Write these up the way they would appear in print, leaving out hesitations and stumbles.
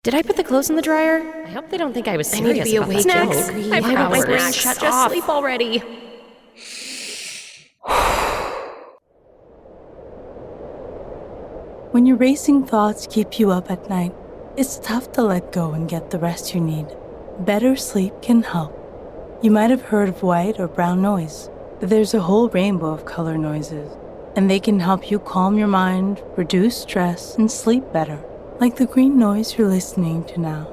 Did I put the clothes in the dryer? I hope they don't think I was serious. I need to be awake. Snacks. I want my brain shut off. Sleep already. When your racing thoughts keep you up at night, it's tough to let go and get the rest you need. Better sleep can help. You might have heard of white or brown noise, but there's a whole rainbow of color noises, and they can help you calm your mind, reduce stress, and sleep better, like the green noise you're listening to now.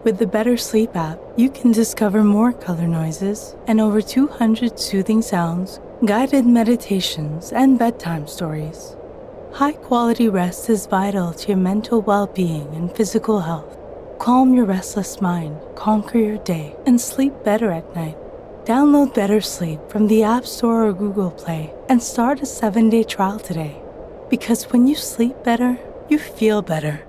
With the Better Sleep app, you can discover more color noises and over 200 soothing sounds, guided meditations, and bedtime stories. High-quality rest is vital to your mental well-being and physical health. Calm your restless mind, conquer your day, and sleep better at night. Download Better Sleep from the App Store or Google Play and start a 7-day trial today. Because when you sleep better, you feel better.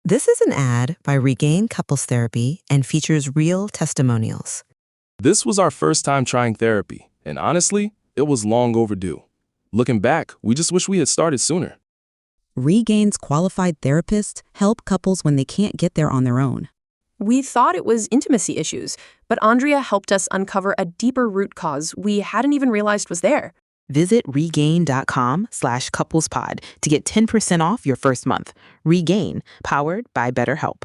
This is an ad by Regain Couples Therapy and features real testimonials. This was our first time trying therapy, and honestly, it was long overdue. Looking back, we just wish we had started sooner. Regain's qualified therapists help couples when they can't get there on their own. We thought it was intimacy issues, but Andrea helped us uncover a deeper root cause we hadn't even realized was there. Visit regain.com/couplespod to get 10% off your first month. Regain, powered by BetterHelp.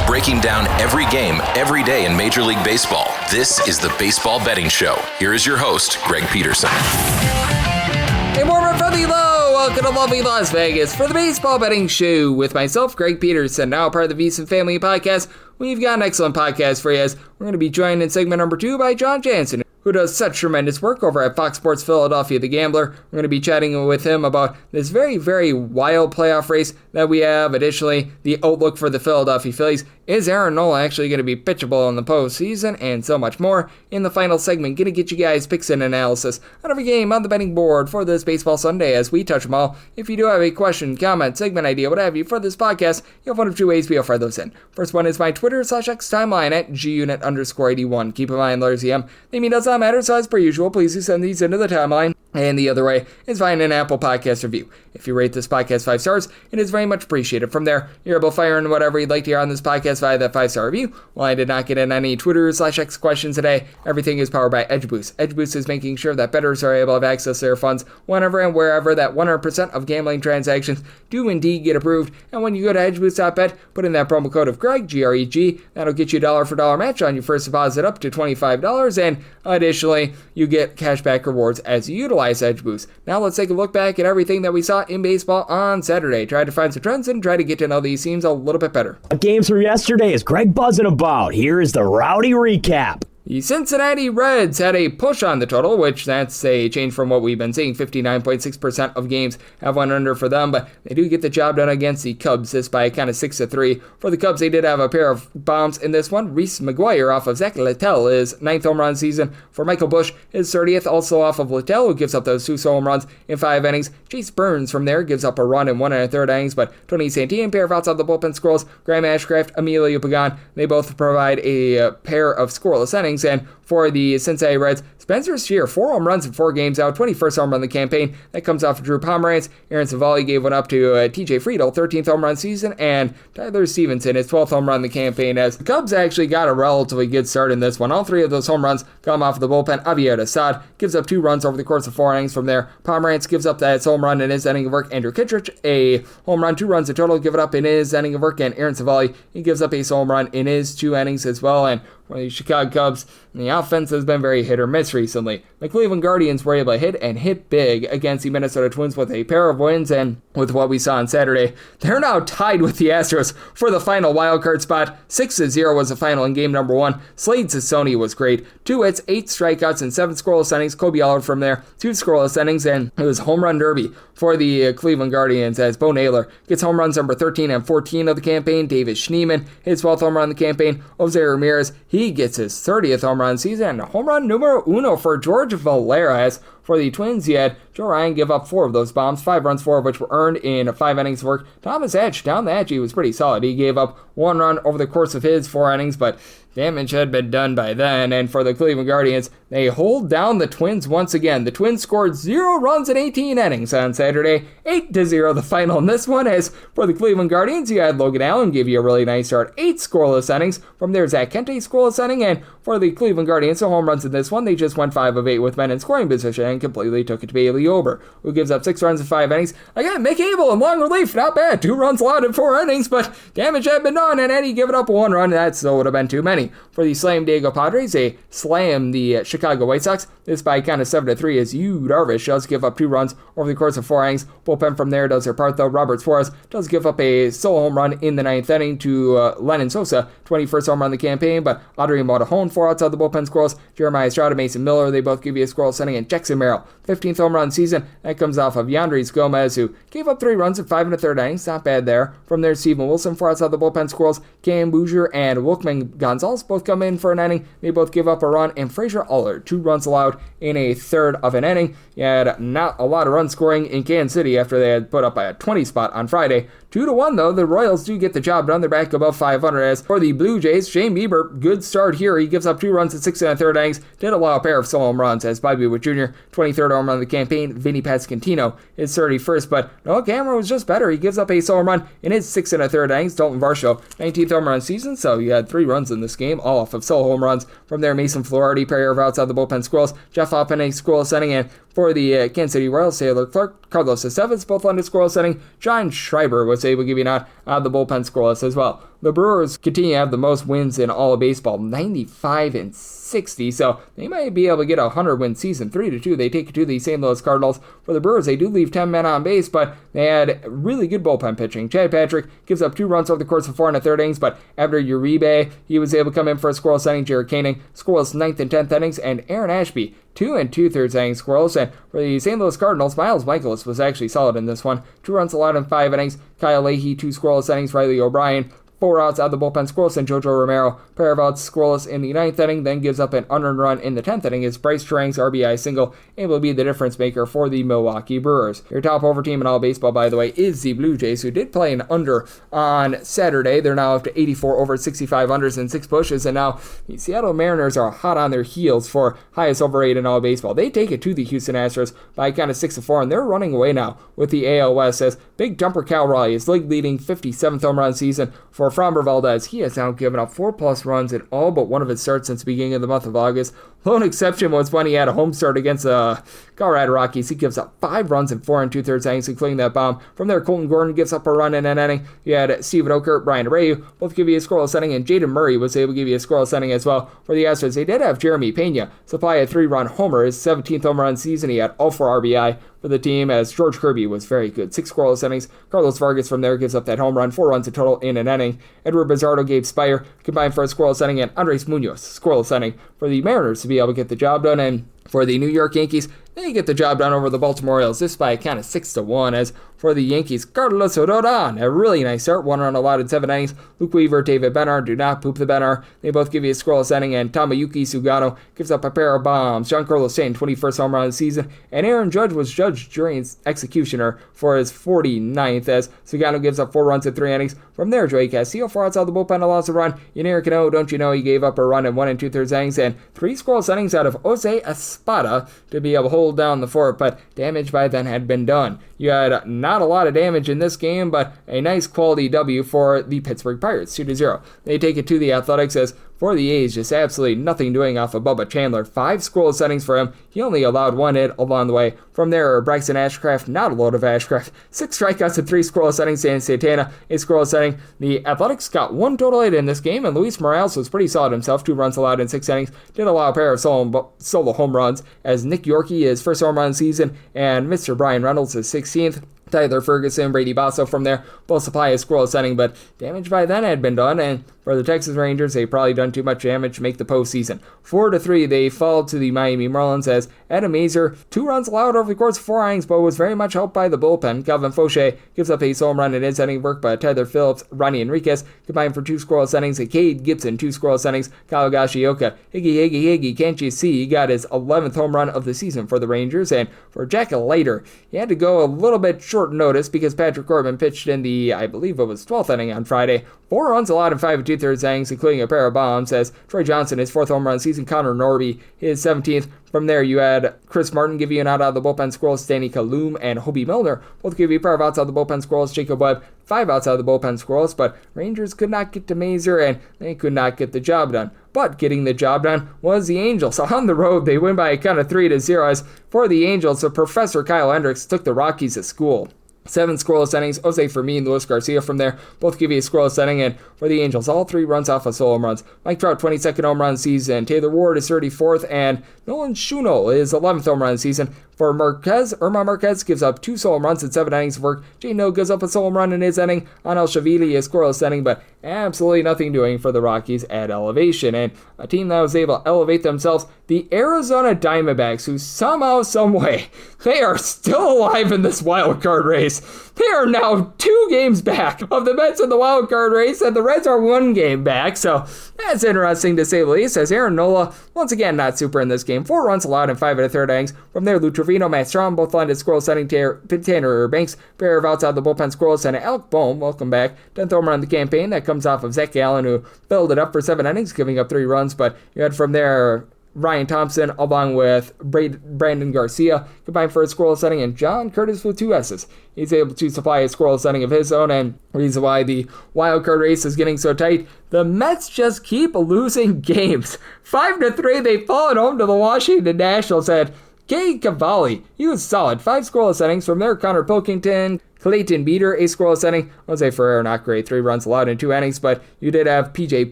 Breaking down every game, every day in Major League Baseball. This is the Baseball Betting Show. Here is your host, Greg Peterson. Hey, warmer from the low. Welcome to lovely Las Vegas for the Baseball Betting Show with myself, Greg Peterson, now part of the VSiN Family Podcast. We've got an excellent podcast for you as we're going to be joined in segment number 2 by John Jansen, who does such tremendous work over at Fox Sports Philadelphia, The Gambler. We're going to be chatting with him about this very, very wild playoff race that we have. Additionally, the outlook for the Philadelphia Phillies. Is Aaron Nola actually going to be pitchable in the postseason? And so much more. In the final segment, going to get you guys picks and analysis on every game on the betting board for this Baseball Sunday as we touch them all. If you do have a question, comment, segment idea, what have you for this podcast, you have one of two ways we offer those in. First one is my Twitter/X timeline at gunit_81. Keep in mind, letters EM. The name does not matter, so as per usual, please do send these into the timeline. And the other way is via an Apple Podcast review. If you rate this podcast 5 stars, it is very much appreciated. From there, you're able to fire in whatever you'd like to hear on this podcast via that 5-star review. While I did not get in any Twitter/X questions today, everything is powered by EdgeBoost. EdgeBoost is making sure that bettors are able to have access to their funds whenever and wherever that 100% of gambling transactions do indeed get approved. And when you go to edgeboost.bet, put in that promo code of Greg, G-R-E-G, that'll get you a $1 match on your first deposit up to $25. And additionally, you get cashback rewards as you utilize EdgeBoost. Now let's take a look back at everything that we saw in baseball on Saturday. Try to find some trends and try to get to know these teams a little bit better. Games from yesterday is Greg buzzing about. Here is the rowdy recap. The Cincinnati Reds had a push on the total, which that's a change from what we've been seeing. 59.6% of games have went under for them, but they do get the job done against the Cubs, this by kind of 6-3. For the Cubs, they did have a pair of bombs in this one. Reese McGuire off of Zach Littell, his 9th home run season. For Michael Busch, his 30th, also off of Littell, who gives up those 2 home runs in 5 innings. Chase Burns from there gives up a run in 1 1/3 innings, but Tony Santillan, pair of outside the bullpen squirrels. Graham Ashcraft, Emilio Pagan, they both provide a pair of scoreless innings. And for the Cincinnati Reds, Spencer Steer, 4 home runs in 4 games out, 21st home run of the campaign. That comes off of Drew Pomeranz. Aaron Savali gave one up to TJ Friedel, 13th home run season, and Tyler Stevenson, his 12th home run of the campaign, as the Cubs actually got a relatively good start in this one. All 3 of those home runs come off of the bullpen. Javier Assad gives up 2 runs over the course of 4 innings. From there, Pomeranz gives up that home run in his inning of work. Andrew Kittredge, a home run, 2 runs in total, give it up in his inning of work, and Aaron Savali, he gives up a home run in his 2 innings as well. And for the Chicago Cubs, the offense has been very hit or miss recently. The Cleveland Guardians were able to hit and hit big against the Minnesota Twins with a pair of wins, and with what we saw on Saturday, they're now tied with the Astros for the final wildcard spot. 6-0 was the final in game number 1. Slade Sassoni was great. 2 hits, 8 strikeouts, and 7 scoreless innings. Kobe Allard from there, 2 scoreless innings, and it was home run derby for the Cleveland Guardians as Bo Naylor gets home runs number 13 and 14 of the campaign. David Schneemann, his 12th home run of the campaign. Jose Ramirez, he gets his 30th home run season, and home run numero uno for George Valera. As for the Twins, he had Joe Ryan gave up 4 of those bombs, 5 runs, 4 of which were earned in 5 innings of work. Thomas Edge, down the edge, he was pretty solid. He gave up 1 run over the course of his 4 innings, but damage had been done by then. And for the Cleveland Guardians, they hold down the Twins once again. The Twins scored 0 runs in 18 innings on Saturday, 8-0 the final in this one. As for the Cleveland Guardians, you had Logan Allen give you a really nice start, 8 scoreless innings. From there, Zach Kente scoreless inning, and for the Cleveland Guardians, so home runs in this one, they just went 5 of 8 with men in scoring position and completely took it to Bailey Ober, who gives up 6 runs in 5 innings. Again, Mick Abel in long relief, not bad, 2 runs allowed in 4 innings, but damage had been done, and Eddie giving up 1 run, that still would have been too many. For the Slam Diego Padres, they slam the Chicago White Sox, this by count of 7-3, as Yu Darvish does give up 2 runs over the course of 4 innings. Bullpen from there does their part, though. Robert Suarez does give up a solo home run in the 9th inning to Lennon Sosa, 21st home run of the campaign, but Audrey Montahone, 4 outside the bullpen scoreless. Jeremiah Estrada, Mason Miller, they both give you a scoreless inning, and Jackson Merrill, 15th home run season. That comes off of Yandres Gomez, who gave up 3 runs in 5 1/3 innings, not bad there. From there, Steven Wilson, 4 outside the bullpen scoreless. Cam Bouger and Wilkman Gonzalez both come in for an inning. They both give up a run, and Frazier Aller, 2 runs allowed in a third of an inning. You had not a lot of run scoring in Kansas City after they had put up a 20 spot on Friday. 2-1 though, the Royals do get the job done. They're back above 500. As for the Blue Jays, Shane Bieber, good start here. He gives up 2 runs in 6 1/3 innings. Did allow a pair of solo home runs as Bobby Witt Jr., 23rd home run of the campaign. Vinny Pasquantino is 31st, but Noah Cameron was just better. He gives up a solo home run in his 6 1/3 innings. Dalton Varsho, 19th home run season, so you had 3 runs in this game, all off of solo home runs. From there, Mason Fluharty, pair of outside the bullpen scoreless. Jeff Hoffman, a scoreless inning, and for the Kansas City Royals, Taylor Clark, Carlos Estevez, both on the scoreless inning. John Schreiber was able to give you an out of the bullpen scoreless as well. The Brewers continue to have the most wins in all of baseball, 95-60, so they might be able to get a 100-win season. 3-2, they take it to the St. Louis Cardinals. For the Brewers, they do leave 10 men on base, but they had really good bullpen pitching. Chad Patrick gives up 2 runs over the course of 4 1/3 innings, but after Uribe, he was able to come in for a scoreless inning. Jared Koenig, scoreless 9th and 10th innings, and Aaron Ashby, 2 2/3 innings scoreless. And for the St. Louis Cardinals, Miles Michaelis was actually solid in this one. 2 runs allowed in 5 innings. Kyle Leahy, 2 scoreless innings. Riley O'Brien, 4 outs out of the bullpen scoreless, and Jojo Romero, pair of outs scoreless in the 9th inning, then gives up an unearned run in the 10th inning as Bryce Terang's RBI single able to be the difference maker for the Milwaukee Brewers. Your top over team in all baseball, by the way, is the Blue Jays, who did play an under on Saturday. They're now up to 84 over, 65 unders and 6 pushes, and now the Seattle Mariners are hot on their heels for highest over 8 in all baseball. They take it to the Houston Astros by kind of 6-4, and they're running away now with the AL West as Big Dumper Cal Raleigh is league-leading 57th home run season for Framber Valdez. He has now given up 4+ runs in all but one of his starts since the beginning of the month of August. Lone exception was when he had a home start against the Colorado Rockies. He gives up 5 runs in 4 2/3 innings, including that bomb. From there, Colton Gordon gives up a run in an inning. You had Steven Okert, Brian Abreu, both give you a scoreless inning, and Jaden Murray was able to give you a scoreless inning as well. For the Astros, they did have Jeremy Pena supply a 3-run homer, his 17th home run season. He had all 4 RBI for the team, as George Kirby was very good. 6 scoreless innings. Carlos Vargas from there gives up that home run, 4 runs in total in an inning. Edward Bizardo, Gabe Spire combined for a scoreless inning, and Andres Munoz, scoreless inning for the Mariners to be able to get the job done. And for the New York Yankees, they get the job done over the Baltimore Orioles, this by a count of 6-1. As for the Yankees, Carlos Rodon, a really nice start, 1 run allowed in 7 innings. Luke Weaver, David Bednar, do not poop the Bednar. They both give you a scoreless inning, and Tamayuki Sugano gives up a pair of bombs. Giancarlo Stanton, 21st home run of the season, and Aaron Judge was judge, jury, and executioner for his 49th, as Sugano gives up 4 runs in 3 innings. From there, Joey Castillo, 4 outs out of the bullpen, allows a run. Yannier Cano, don't you know, he gave up a run in 1 2/3 innings, and 3 scoreless innings out of Jose Espada to be able to hold down the fort, but damage by then had been done. You had not a lot of damage in this game, but a nice quality W for the Pittsburgh Pirates, 2-0. They take it to the Athletics, as for the A's, just absolutely nothing doing off of Bubba Chandler. 5 scoreless innings for him. He only allowed 1 hit along the way. From there, Bryson Ashcraft, not a load of Ashcraft. 6 strikeouts and 3 scoreless innings. And Santana, a scoreless inning. The Athletics got 1 total hit in this game, and Luis Morales was pretty solid himself. 2 runs allowed in 6 innings. Did allow a pair of solo home runs, as Nick Yorkie, his first home run of the season, and Mr. Brian Reynolds, his 16th. Tyler Ferguson, Brady Basso from there both supply a scoreless inning, but damage by then had been done, and for the Texas Rangers, they've probably done too much damage to make the postseason. 4-3, they fall to the Miami Marlins as Adam Mazur, 2 runs allowed over the course of 4 innings, but was very much helped by the bullpen. Calvin Fauché gives up a home run in his inning work, but Tyler Phillips, Ronnie Enriquez combined for 2 scoreless innings, and Cade Gibson 2 scoreless innings. Kyle Gashioka, Higgy, can't you see? He got his 11th home run of the season for the Rangers, and for Jack Leiter, he had to go a little bit short notice because Patrick Corbin pitched in the, I believe it was 12th inning on Friday. 4 runs allowed in 5 2/3 innings, including a pair of bombs, as Troy Jansen, his 4th home run season, Connor Norby, his 17th. From there, you had Chris Martin give you an out of the bullpen squirrels, Danny Kaloum and Hobie Milner both give you a pair of outs out of the bullpen squirrels, Jacob Webb 5 outs out of the bullpen squirrels, but Rangers could not get to Mazur and they could not get the job done. But getting the job done was the Angels. On the road, they win by a count of 3-0 as for the Angels, so Professor Kyle Hendricks took the Rockies to school. 7 scoreless innings, Jose Fermin and Luis Garcia from there both give you a scoreless inning, and for the Angels, all 3 runs off of solo home runs. Mike Trout, 22nd home run season, Taylor Ward is 34th, and Nolan Schunnel is 11th home run season. For Marquez, Irma Marquez gives up 2 solo home runs in 7 innings of work. Jay No gives up a solo home run in his inning. Anel Shavili is scoreless inning, but absolutely nothing doing for the Rockies at elevation. And a team that was able to elevate themselves, the Arizona Diamondbacks, who somehow, someway, they are still alive in this wild card race. They are now 2 games back of the Mets in the wild card race, and the Reds are 1 game back. So that's interesting to say the least, as Aaron Nola, once again, not super in this game. 4 runs allowed in 5 1/3 innings. From there, Lou Trevino, Matt Strahm both landed scoreless inning. Tanner Banks, pair of outs out of the bullpen scoreless, and Alec Bohm, welcome back, 10th home run of the campaign. That comes off of Zach Allen, who filled it up for 7 innings, giving up 3 runs. But you had from there Ryan Thompson, along with Brandon Garcia, combined for a scoreless inning, and John Curtis with 2 S's. He's able to supply a scoreless inning of his own, and reason why the wild card race is getting so tight, the Mets just keep losing games. 5-3, they fall at home to the Washington Nationals, and Cade Cavalli, he was solid. 5 scoreless innings. From there, Connor Pilkington, Clayton Beater, a scoreless inning. Jose Ferrer, not great. 3 runs allowed in 2 innings, but you did have PJ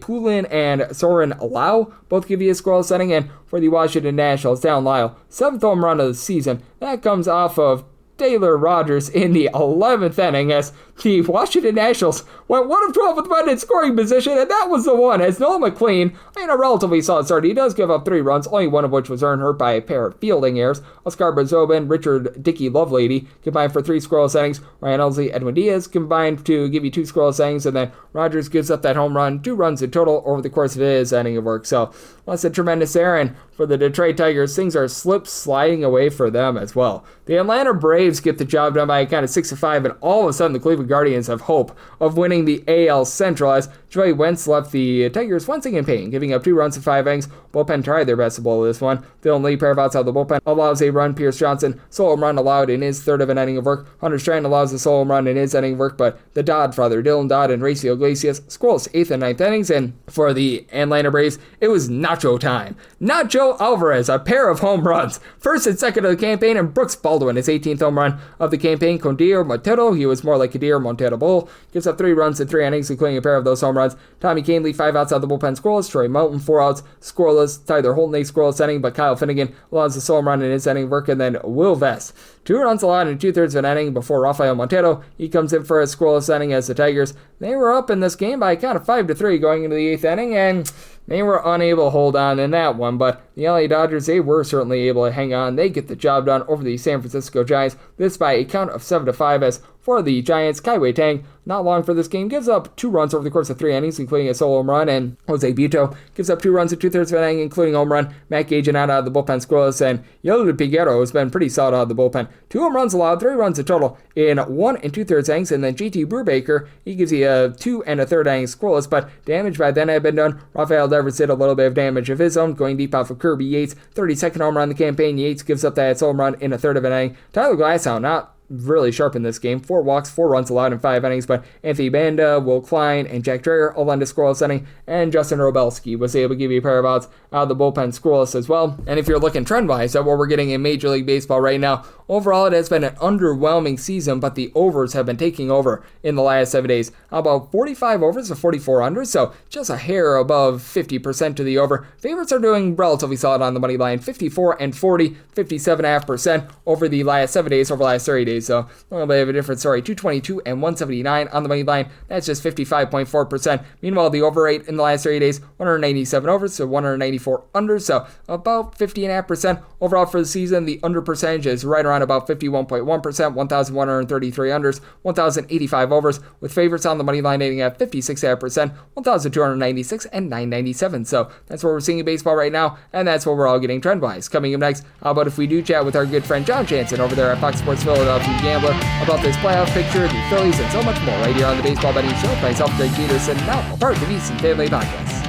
Poulin and Soren Lau both give you a scoreless inning. And for the Washington Nationals, down Lyle, 7th home run of the season. That comes off of Taylor Rogers in the 11th inning as the Washington Nationals went 1 of 12 with men in scoring position, and that was the one as Noel McLean, in a relatively solid start, he does give up 3 runs, only 1 of which was earned hurt by a pair of fielding errors. Oscar Bazobin, Richard Dickey Lovelady combined for 3 scoreless innings. Ryan Elsley, Edwin Diaz combined to give you 2 scoreless innings, and then Rogers gives up that home run, 2 runs in total over the course of his inning of work. So that's a tremendous error, and for the Detroit Tigers, things are sliding away for them as well. The Atlanta Braves get the job done by a count of 6-5, and all of a sudden the Cleveland Guardians have hope of winning the AL Central as Joey Wentz left the Tigers wincing in pain, giving up 2 runs in 5 innings. Bullpen tried their best to bowl this one. The only pair of outs out of the bullpen allows a run. Pierce Johnson, solo home run allowed in his 3rd of an inning of work. Hunter Strand allows a solo home run in his inning of work, but the Dodd father, Dylan Dodd and Racio Iglesias, scoreless 8th and 9th innings. And for the Atlanta Braves, it was Nacho time. Nacho Alvarez, a pair of home runs. 1st and 2nd of the campaign, and Brooks Baldwin, his 18th home run of the campaign. Condir Montero, he was more like Kadir Montero Bull, gives up 3 runs in 3 innings, including a pair of those home runs. Tommy Canley, 5 outs out of the bullpen scoreless. Troy Mountain, 4 outs scoreless. Tyler Holton, a scoreless inning, but Kyle Finnegan allows a solo home run in his inning work. And then Will Vest, 2 runs allowed in 2/3 of an inning before Rafael Montero. He comes in for a scoreless inning as the Tigers, they were up in this game by a count of 5-3 going into the 8th inning, and they were unable to hold on in that one, but the LA Dodgers, they were certainly able to hang on. They get the job done over the San Francisco Giants, this by a count of 7-5 as for the Giants, Kai-Wei Tang, not long for this game, gives up 2 runs over the course of 3 innings, including a solo home run, and Jose Buto gives up 2 runs in 2/3 of an inning, including a home run. Matt Gagin out of the bullpen scoreless, and Yoel Piguero has been pretty solid out of the bullpen. 2 home runs allowed, 3 runs in total in 1 2/3 innings, and then JT Brubaker, he gives you a 2 1/3 innings scoreless, but damage by then had been done. Rafael Devers did a little bit of damage of his own, going deep off of Kirby Yates, 32nd home run in the campaign. Yates gives up that solo home run in 1/3 of an inning. Tyler Glasnow, not really sharp in this game. 4 walks, 4 runs allowed in 5 innings, but Anthony Banda, Will Klein, and Jack Dreyer all lend a scoreless inning, and Justin Robelski was able to give you a pair of outs out of the bullpen scoreless as well. And if you're looking trend-wise at what we're getting in Major League Baseball right now, overall it has been an underwhelming season, but the overs have been taking over in the last 7 days. About 45 overs to 44 unders, so just a hair above 50% to the over. Favorites are doing relatively solid on the money line, 54 and 40, 57.5% over the last 7 days, over the last 30 days, so a little bit of a different story. 222 and 179 on the money line, that's just 55.4%. Meanwhile, the over rate in the last 30 days, 197 overs to 194 unders, so about 50.5% overall for the season. The under percentage is right around about 51.1%, 1,133 unders, 1,085 overs, with favorites on the money line hitting at 56.5%, 1,296 and 997. So that's what we're seeing in baseball right now, and that's what we're all getting trend-wise. Coming up next, how about if we do chat with our good friend John Jansen over there at Fox Sports Philadelphia Gambler about this playoff picture, the Phillies, and so much more right here on the Baseball Betting Show. Myself, Greg Peterson, now a part of the VC Family Podcast.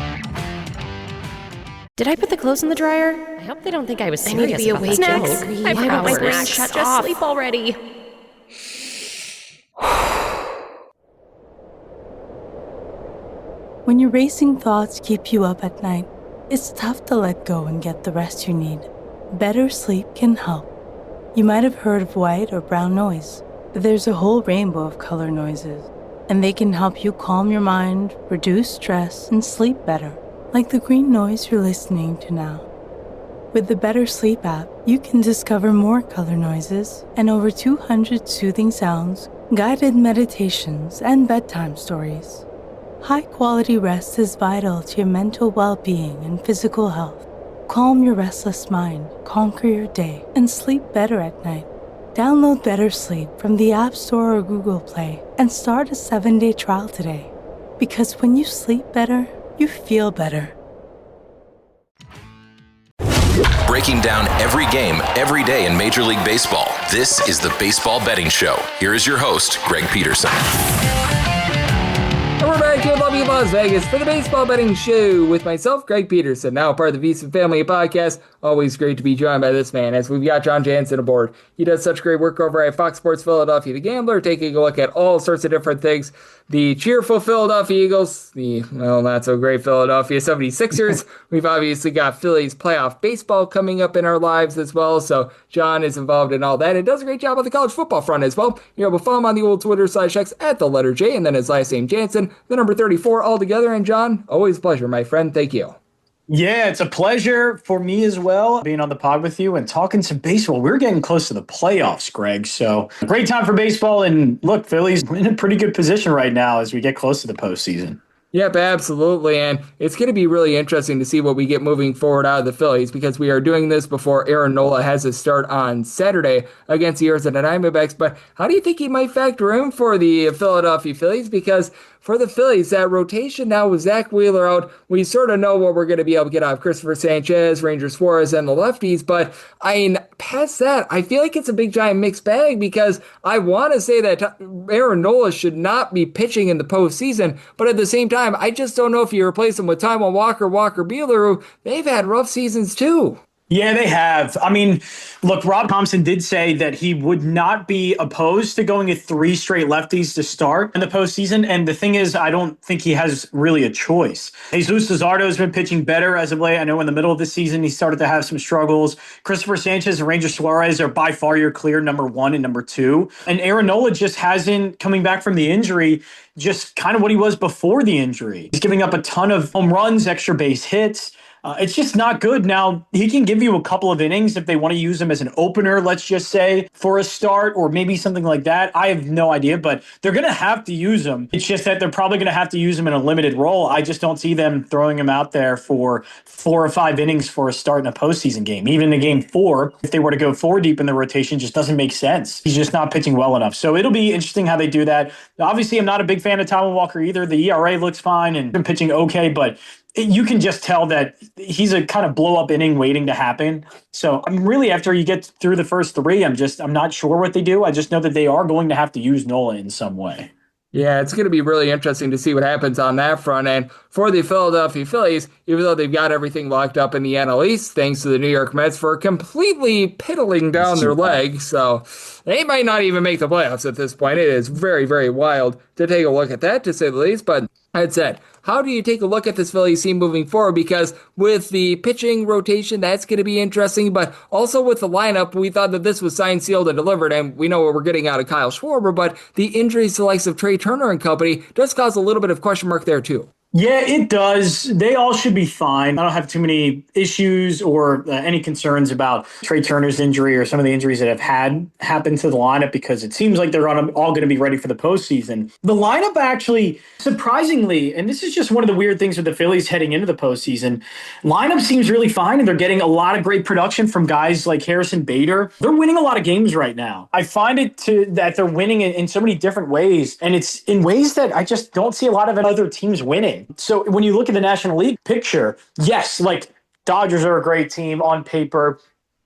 Did I put the clothes in the dryer? I hope they don't think I was serious. I need to be about awake. Snacks. I've got my brain Shut shut off. off. Sleep already. When your racing thoughts keep you up at night, it's tough to let go and get the rest you need. Better sleep can help. You might have heard of white or brown noise, but there's a whole rainbow of color noises, and they can help you calm your mind, reduce stress, and sleep better, like the green noise you're listening to now. With the Better Sleep app, you can discover more color noises and over 200 soothing sounds, guided meditations, and bedtime stories. High-quality rest is vital to your mental well-being and physical health. Calm your restless mind, conquer your day, and sleep better at night. Download Better Sleep from the App Store or Google Play and start a 7-day trial today. Because when you sleep better, you feel better. Breaking down every game, every day in Major League Baseball. This is the Baseball Betting Show. Here is your host, Greg Peterson. And we're back here in lovely Las Vegas for the Baseball Betting Show with myself, Greg Peterson, now part of the VC Family Podcast. Always great to be joined by this man, as we've got John Jansen aboard. He does such great work over at Fox Sports Philadelphia, the Gambler, taking a look at all sorts of different things. The cheerful Philadelphia Eagles, the, well, not so great Philadelphia 76ers. We've obviously got Phillies playoff baseball coming up in our lives as well, so John is involved in all that and does a great job on the college football front as well. You're able to follow him on the old Twitter/X at the letter J, and then his last name Jansen, the number 34 altogether. And John, always a pleasure, my friend. Thank you. Yeah, it's a pleasure for me as well, being on the pod with you and talking some baseball. We're getting close to the playoffs, Greg. So great time for baseball. And look, Phillies in a pretty good position right now as we get close to the postseason. Yep, absolutely. And it's going to be really interesting to see what we get moving forward out of the Phillies, because we are doing this before Aaron Nola has his start on Saturday against the Arizona Diamondbacks. But how do you think he might factor in for the Philadelphia Phillies? Because for the Phillies, that rotation now with Zach Wheeler out, we sort of know what we're going to be able to get out of Christopher Sanchez, Ranger Suarez, and the lefties. But I mean, past that, I feel like it's a big giant mixed bag, because I want to say that Aaron Nola should not be pitching in the postseason. But at the same time, I just don't know if you replace him with Taijuan Walker, Walker Buehler, who they've had rough seasons too. Yeah, they have. I mean, look, Rob Thompson did say that he would not be opposed to going at 3 straight lefties to start in the postseason. And the thing is, I don't think he has really a choice. Jesus Luzardo has been pitching better as of late. I know in the middle of the season, he started to have some struggles. Christopher Sanchez and Ranger Suarez are by far your clear number 1 and number 2. And Aaron Nola just hasn't, coming back from the injury, just kind of what he was before the injury. He's giving up a ton of home runs, extra base hits. It's just not good. Now, he can give you a couple of innings if they want to use him as an opener, let's just say, for a start or maybe something like that. I have no idea, but they're going to have to use him. It's just that they're probably going to have to use him in a limited role. I just don't see them throwing him out there for 4 or 5 innings for a start in a postseason game. Even in game 4, if they were to go 4 deep in the rotation, just doesn't make sense. He's just not pitching well enough. So it'll be interesting how they do that. Obviously, I'm not a big fan of Taijuan Walker either. The ERA looks fine and been pitching okay, but you can just tell that he's a kind of blow-up inning waiting to happen. So I'm really, after you get through the first 3, I'm not sure what they do. I just know that they are going to have to use Nola in some way. Yeah, it's going to be really interesting to see what happens on that front. And for the Philadelphia Phillies, even though they've got everything locked up in the NL East, thanks to the New York Mets for completely piddling down their legs, so they might not even make the playoffs at this point. It is very, very wild to take a look at that, to say the least. But That said, how do you take a look at this Phillies team moving forward? Because with the pitching rotation, that's going to be interesting. But also with the lineup, we thought that this was signed, sealed, and delivered. And we know what we're getting out of Kyle Schwarber. But the injuries to the likes of Trey Turner and company does cause a little bit of question mark there, too. Yeah, it does. They all should be fine. I don't have too many issues or any concerns about Trey Turner's injury or some of the injuries that have had happened to the lineup because it seems like they're all going to be ready for the postseason. The lineup actually, surprisingly, and this is just one of the weird things with the Phillies heading into the postseason, lineup seems really fine and they're getting a lot of great production from guys like Harrison Bader. They're winning a lot of games right now. I find that they're winning in so many different ways, and it's in ways that I just don't see a lot of other teams winning. So when you look at the National League picture, yes, like Dodgers are a great team on paper.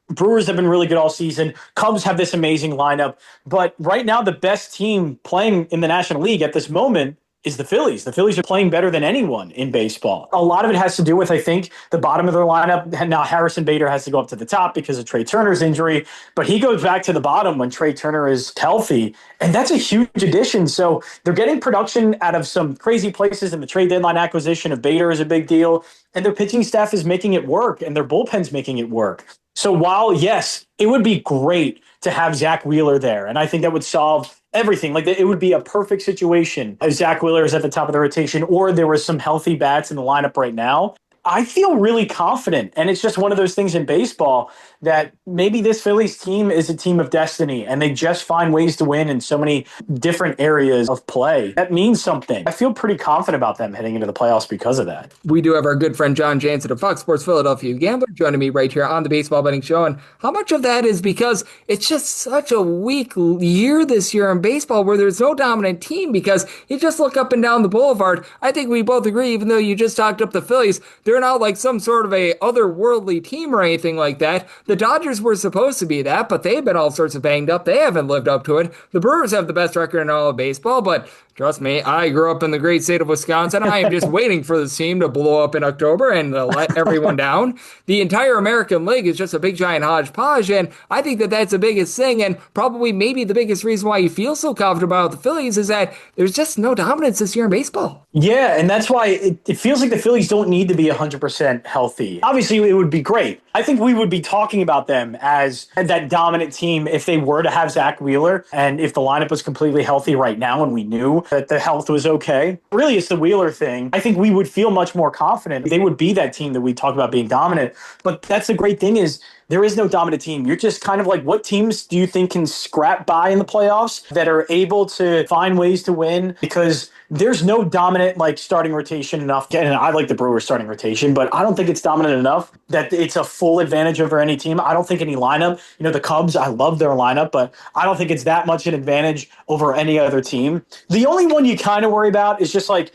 Brewers have been really good all season. Cubs have this amazing lineup. But right now, the best team playing in the National League at this moment is the Phillies. The Phillies are playing better than anyone in baseball. A lot of it has to do with, I think, the bottom of their lineup. Now Harrison Bader has to go up to the top because of Trey Turner's injury, but he goes back to the bottom when Trey Turner is healthy, and that's a huge addition. So they're getting production out of some crazy places, and the trade deadline acquisition of Bader is a big deal, and their pitching staff is making it work, and their bullpen's making it work. So while, yes, it would be great to have Zach Wheeler there, and I think that would solve everything. Like, it would be a perfect situation if Zach Wheeler is at the top of the rotation or there was some healthy bats in the lineup right now. I feel really confident, and it's just one of those things in baseball that maybe this Phillies team is a team of destiny, and they just find ways to win in so many different areas of play. That means something. I feel pretty confident about them heading into the playoffs because of that. We do have our good friend John Jansen of Fox Sports Philadelphia Gambler joining me right here on the Baseball Betting Show, and how much of that is because it's just such a weak year this year in baseball where there's no dominant team, because you just look up and down the boulevard. I think we both agree, even though you just talked up the Phillies, they're not like some sort of a otherworldly team or anything like that. The Dodgers were supposed to be that, but they've been all sorts of banged up. They haven't lived up to it. The Brewers have the best record in all of baseball, but trust me, I grew up in the great state of Wisconsin. I am just waiting for this team to blow up in October and let everyone down. The entire American League is just a big giant hodgepodge, and I think that that's the biggest thing, and probably maybe the biggest reason why you feel so confident about the Phillies is that there's just no dominance this year in baseball. Yeah, and that's why it feels like the Phillies don't need to be 100% healthy. Obviously, it would be great. I think we would be talking about them as that dominant team if they were to have Zach Wheeler and if the lineup was completely healthy right now and we knew that the health was okay. Really, it's the Wheeler thing. I think we would feel much more confident. They would be that team that we talk about being dominant. But that's the great thing is there is no dominant team. You're just kind of like, what teams do you think can scrap by in the playoffs that are able to find ways to win? Because there's no dominant like starting rotation enough. And I like the Brewers starting rotation, but I don't think it's dominant enough that it's a full advantage over any team. I don't think any lineup, the Cubs, I love their lineup, but I don't think it's that much an advantage over any other team. The only one you kind of worry about is just like,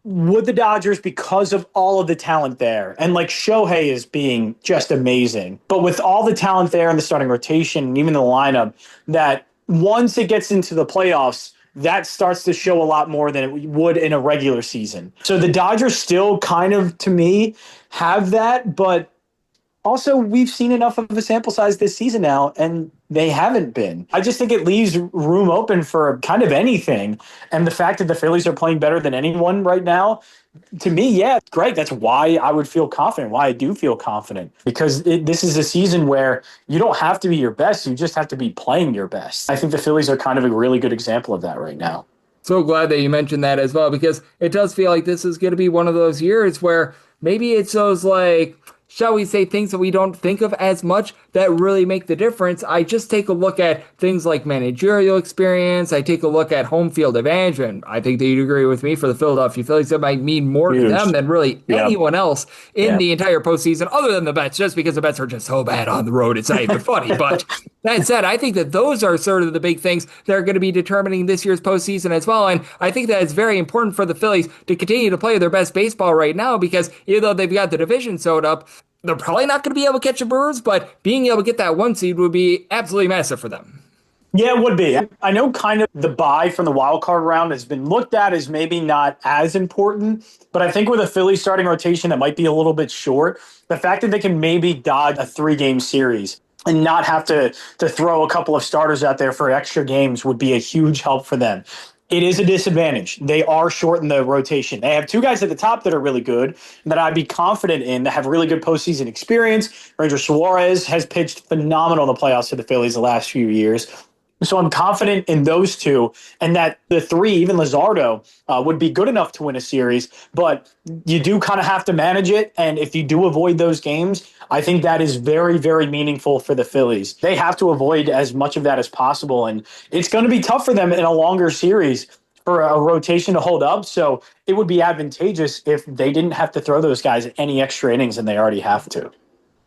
would the Dodgers, because of all of the talent there, and like Shohei is being just amazing, but with all the talent there in the starting rotation and even the lineup, that once it gets into the playoffs, that starts to show a lot more than it would in a regular season. So the Dodgers still kind of, to me, have that, but also we've seen enough of a sample size this season now, and they haven't been. I just think it leaves room open for kind of anything. And the fact that the Phillies are playing better than anyone right now, to me, yeah, great. That's why I would feel confident, why I do feel confident. Because this is a season where you don't have to be your best. You just have to be playing your best. I think the Phillies are kind of a really good example of that right now. So glad that you mentioned that as well, because it does feel like this is going to be one of those years where maybe it's those like, shall we say, things that we don't think of as much that really make the difference. I just take a look at things like managerial experience. I take a look at home field advantage, and I think that you'd agree with me for the Philadelphia Phillies. That might mean more to them than really anyone else in the entire postseason, other than the Mets, just because the Mets are just so bad on the road. It's not even funny. But that said, I think that those are sort of the big things that are going to be determining this year's postseason as well. And I think that it's very important for the Phillies to continue to play their best baseball right now, because even though they've got the division sewed up, they're probably not going to be able to catch the Brewers, but being able to get that one seed would be absolutely massive for them. Yeah, it would be. I know kind of the bye from the wild card round has been looked at as maybe not as important, but I think with a Phillies starting rotation that might be a little bit short, the fact that they can maybe dodge a 3-game series and not have to throw a couple of starters out there for extra games would be a huge help for them. It is a disadvantage. They are short in the rotation. They have two guys at the top that are really good, that I'd be confident in, that have really good postseason experience. Ranger Suarez has pitched phenomenal in the playoffs for the Phillies the last few years. So I'm confident in those two, and that the three, even Luzardo, would be good enough to win a series. But you do kind of have to manage it. And if you do avoid those games, I think that is very, very meaningful for the Phillies. They have to avoid as much of that as possible. And it's going to be tough for them in a longer series for a rotation to hold up. So it would be advantageous if they didn't have to throw those guys any extra innings than they already have to.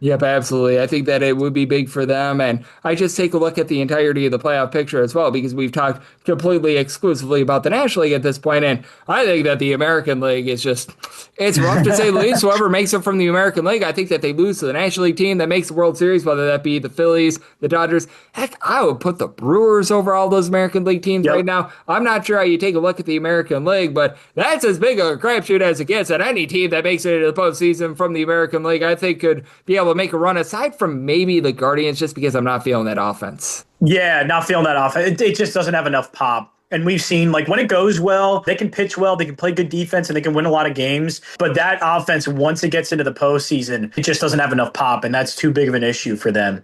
Yep, absolutely. I think that it would be big for them. And I just take a look at the entirety of the playoff picture as well, because we've talked completely exclusively about the National League at this point. And I think that the American League is just, it's rough to say the least. Whoever makes it from the American League, I think that they lose to the National League team that makes the World Series, whether that be the Phillies, the Dodgers. Heck, I would put the Brewers over all those American League teams right now. I'm not sure how you take a look at the American League, but that's as big of a crapshoot as it gets. And any team that makes it into the postseason from the American League, I think could be able to make a run, aside from maybe the Guardians, just because I'm not feeling that offense. Yeah, not feeling that offense. It just doesn't have enough pop. And we've seen, like, when it goes well, they can pitch well, they can play good defense, and they can win a lot of games. But that offense, once it gets into the postseason, it just doesn't have enough pop, and that's too big of an issue for them.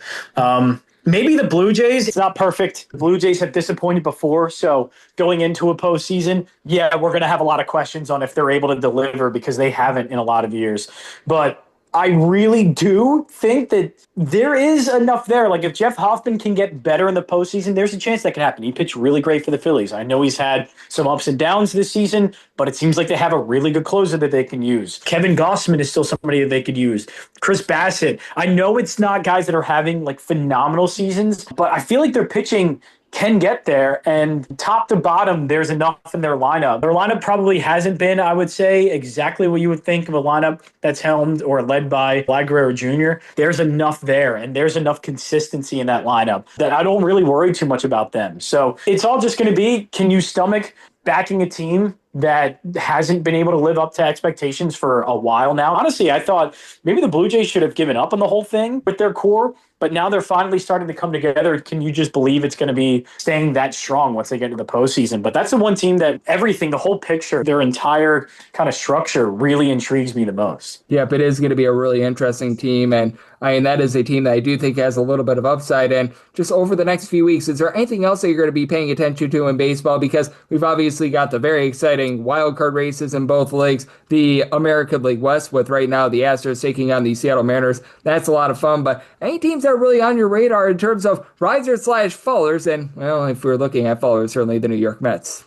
Maybe the Blue Jays, it's not perfect. The Blue Jays have disappointed before, so going into a postseason, yeah, we're going to have a lot of questions on if they're able to deliver, because they haven't in a lot of years. But I really do think that there is enough there. Like, if Jeff Hoffman can get better in the postseason, there's a chance that can happen. He pitched really great for the Phillies. I know he's had some ups and downs this season, but it seems like they have a really good closer that they can use. Kevin Gossman is still somebody that they could use. Chris Bassett. I know it's not guys that are having like phenomenal seasons, but I feel like their pitching can get there, and top to bottom, there's enough in their lineup. Their lineup probably hasn't been, I would say, exactly what you would think of a lineup that's helmed or led by Vlad Guerrero Jr. There's enough there, and there's enough consistency in that lineup that I don't really worry too much about them. So it's all just going to be, can you stomach backing a team that hasn't been able to live up to expectations for a while now? Honestly, I thought maybe the Blue Jays should have given up on the whole thing with their core, but now they're finally starting to come together. Can you just believe it's going to be staying that strong once they get to the postseason? But that's the one team that everything, the whole picture, their entire kind of structure really intrigues me the most. Yep, it is going to be a really interesting team. And I mean, that is a team that I do think has a little bit of upside. And just over the next few weeks, is there anything else that you're going to be paying attention to in baseball? Because we've obviously got the very exciting wild card races in both leagues, the American League West, with right now the Astros taking on the Seattle Mariners. That's a lot of fun. But any teams that are really on your radar in terms of risers/fallers? And, well, if we're looking at fallers, certainly the New York Mets.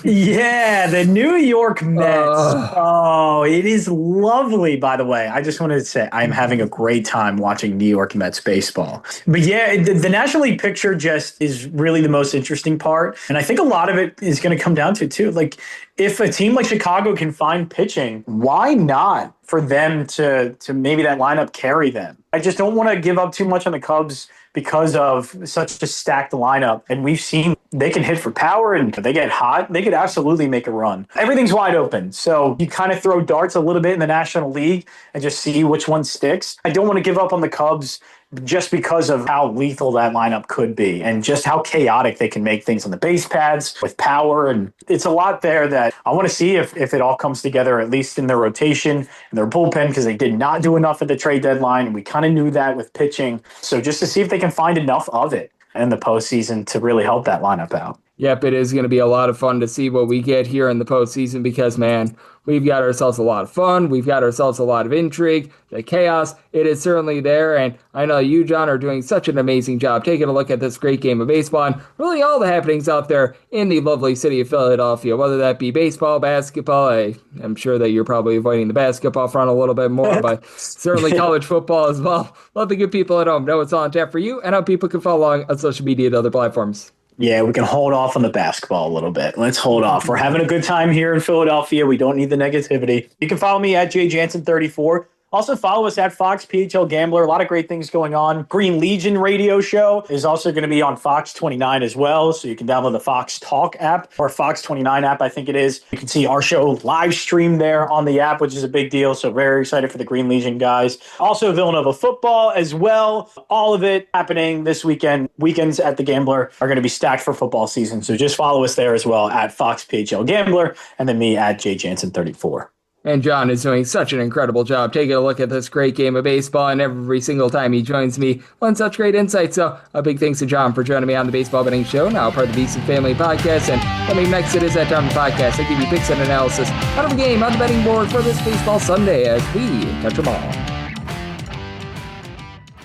Yeah, the New York Mets. Oh, it is lovely, by the way. I just wanted to say I'm having a great time watching New York Mets baseball. But yeah, the National League picture just is really the most interesting part. And I think a lot of it is going to come down to, too, like, if a team like Chicago can find pitching, why not for them to maybe that lineup carry them? I just don't want to give up too much on the Cubs because of such a stacked lineup. And we've seen they can hit for power, and if they get hot, they could absolutely make a run. Everything's wide open. So you kind of throw darts a little bit in the National League and just see which one sticks. I don't want to give up on the Cubs just because of how lethal that lineup could be and just how chaotic they can make things on the base pads with power. And it's a lot there that I want to see if it all comes together, at least in their rotation and their bullpen, because they did not do enough at the trade deadline. And we kind of knew that with pitching. So just to see if they can find enough of it in the postseason to really help that lineup out. Yep, it is going to be a lot of fun to see what we get here in the postseason because, man, we've got ourselves a lot of fun. We've got ourselves a lot of intrigue. The chaos, it is certainly there. And I know you, John, are doing such an amazing job taking a look at this great game of baseball and really all the happenings out there in the lovely city of Philadelphia, whether that be baseball, basketball. I'm sure that you're probably avoiding the basketball front a little bit more, but certainly college football as well. Let the good people at home know it's all on tap for you and how people can follow along on social media and other platforms. Yeah, we can hold off on the basketball a little bit. Let's hold off. We're having a good time here in Philadelphia. We don't need the negativity. You can follow me at JJansen34 Also follow us at Fox PHL Gambler. A lot of great things going on. Green Legion radio show is also going to be on Fox 29 as well. So you can download the Fox Talk app or Fox 29 app, I think it is. You can see our show live stream there on the app, which is a big deal. So very excited for the Green Legion guys. Also Villanova football as well. All of it happening this weekend. Weekends at the Gambler are going to be stacked for football season. So just follow us there as well at Fox PHL Gambler, and then me at Jansen34. And John is doing such an incredible job taking a look at this great game of baseball, and every single time he joins me on such great insights. So a big thanks to John for joining me on the Baseball Betting Show, now part of the VC Family Podcast. And coming next, it is that time of the podcast. I give you picks and analysis out of the game on the betting board for this Baseball Sunday as we touch them all.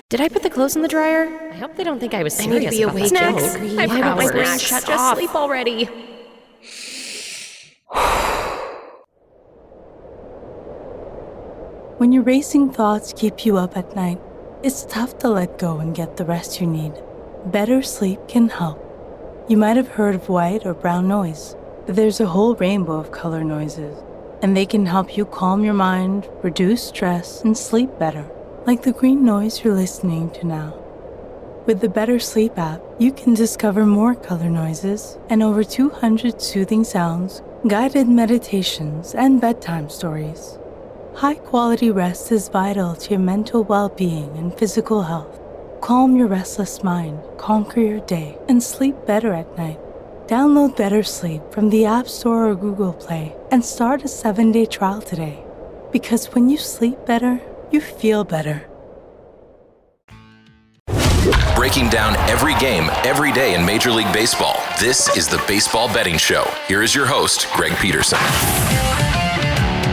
Did I put the clothes in the dryer? I hope they don't think I was serious. I need to be about awake snacks. in 3 I forgot my hours. brain shut Just off. sleep already. When your racing thoughts keep you up at night, it's tough to let go and get the rest you need. Better sleep can help. You might have heard of white or brown noise, but there's a whole rainbow of color noises, and they can help you calm your mind, reduce stress, and sleep better, like the green noise you're listening to now. With the Better Sleep app, you can discover more color noises and over 200 soothing sounds, guided meditations, and bedtime stories. High-quality rest is vital to your mental well-being and physical health. Calm your restless mind, conquer your day, and sleep better at night. Download Better Sleep from the App Store or Google Play and start a 7-day trial today. Because when you sleep better, you feel better. Breaking down every game, every day in Major League Baseball, this is the Baseball Betting Show. Here is your host, Greg Peterson.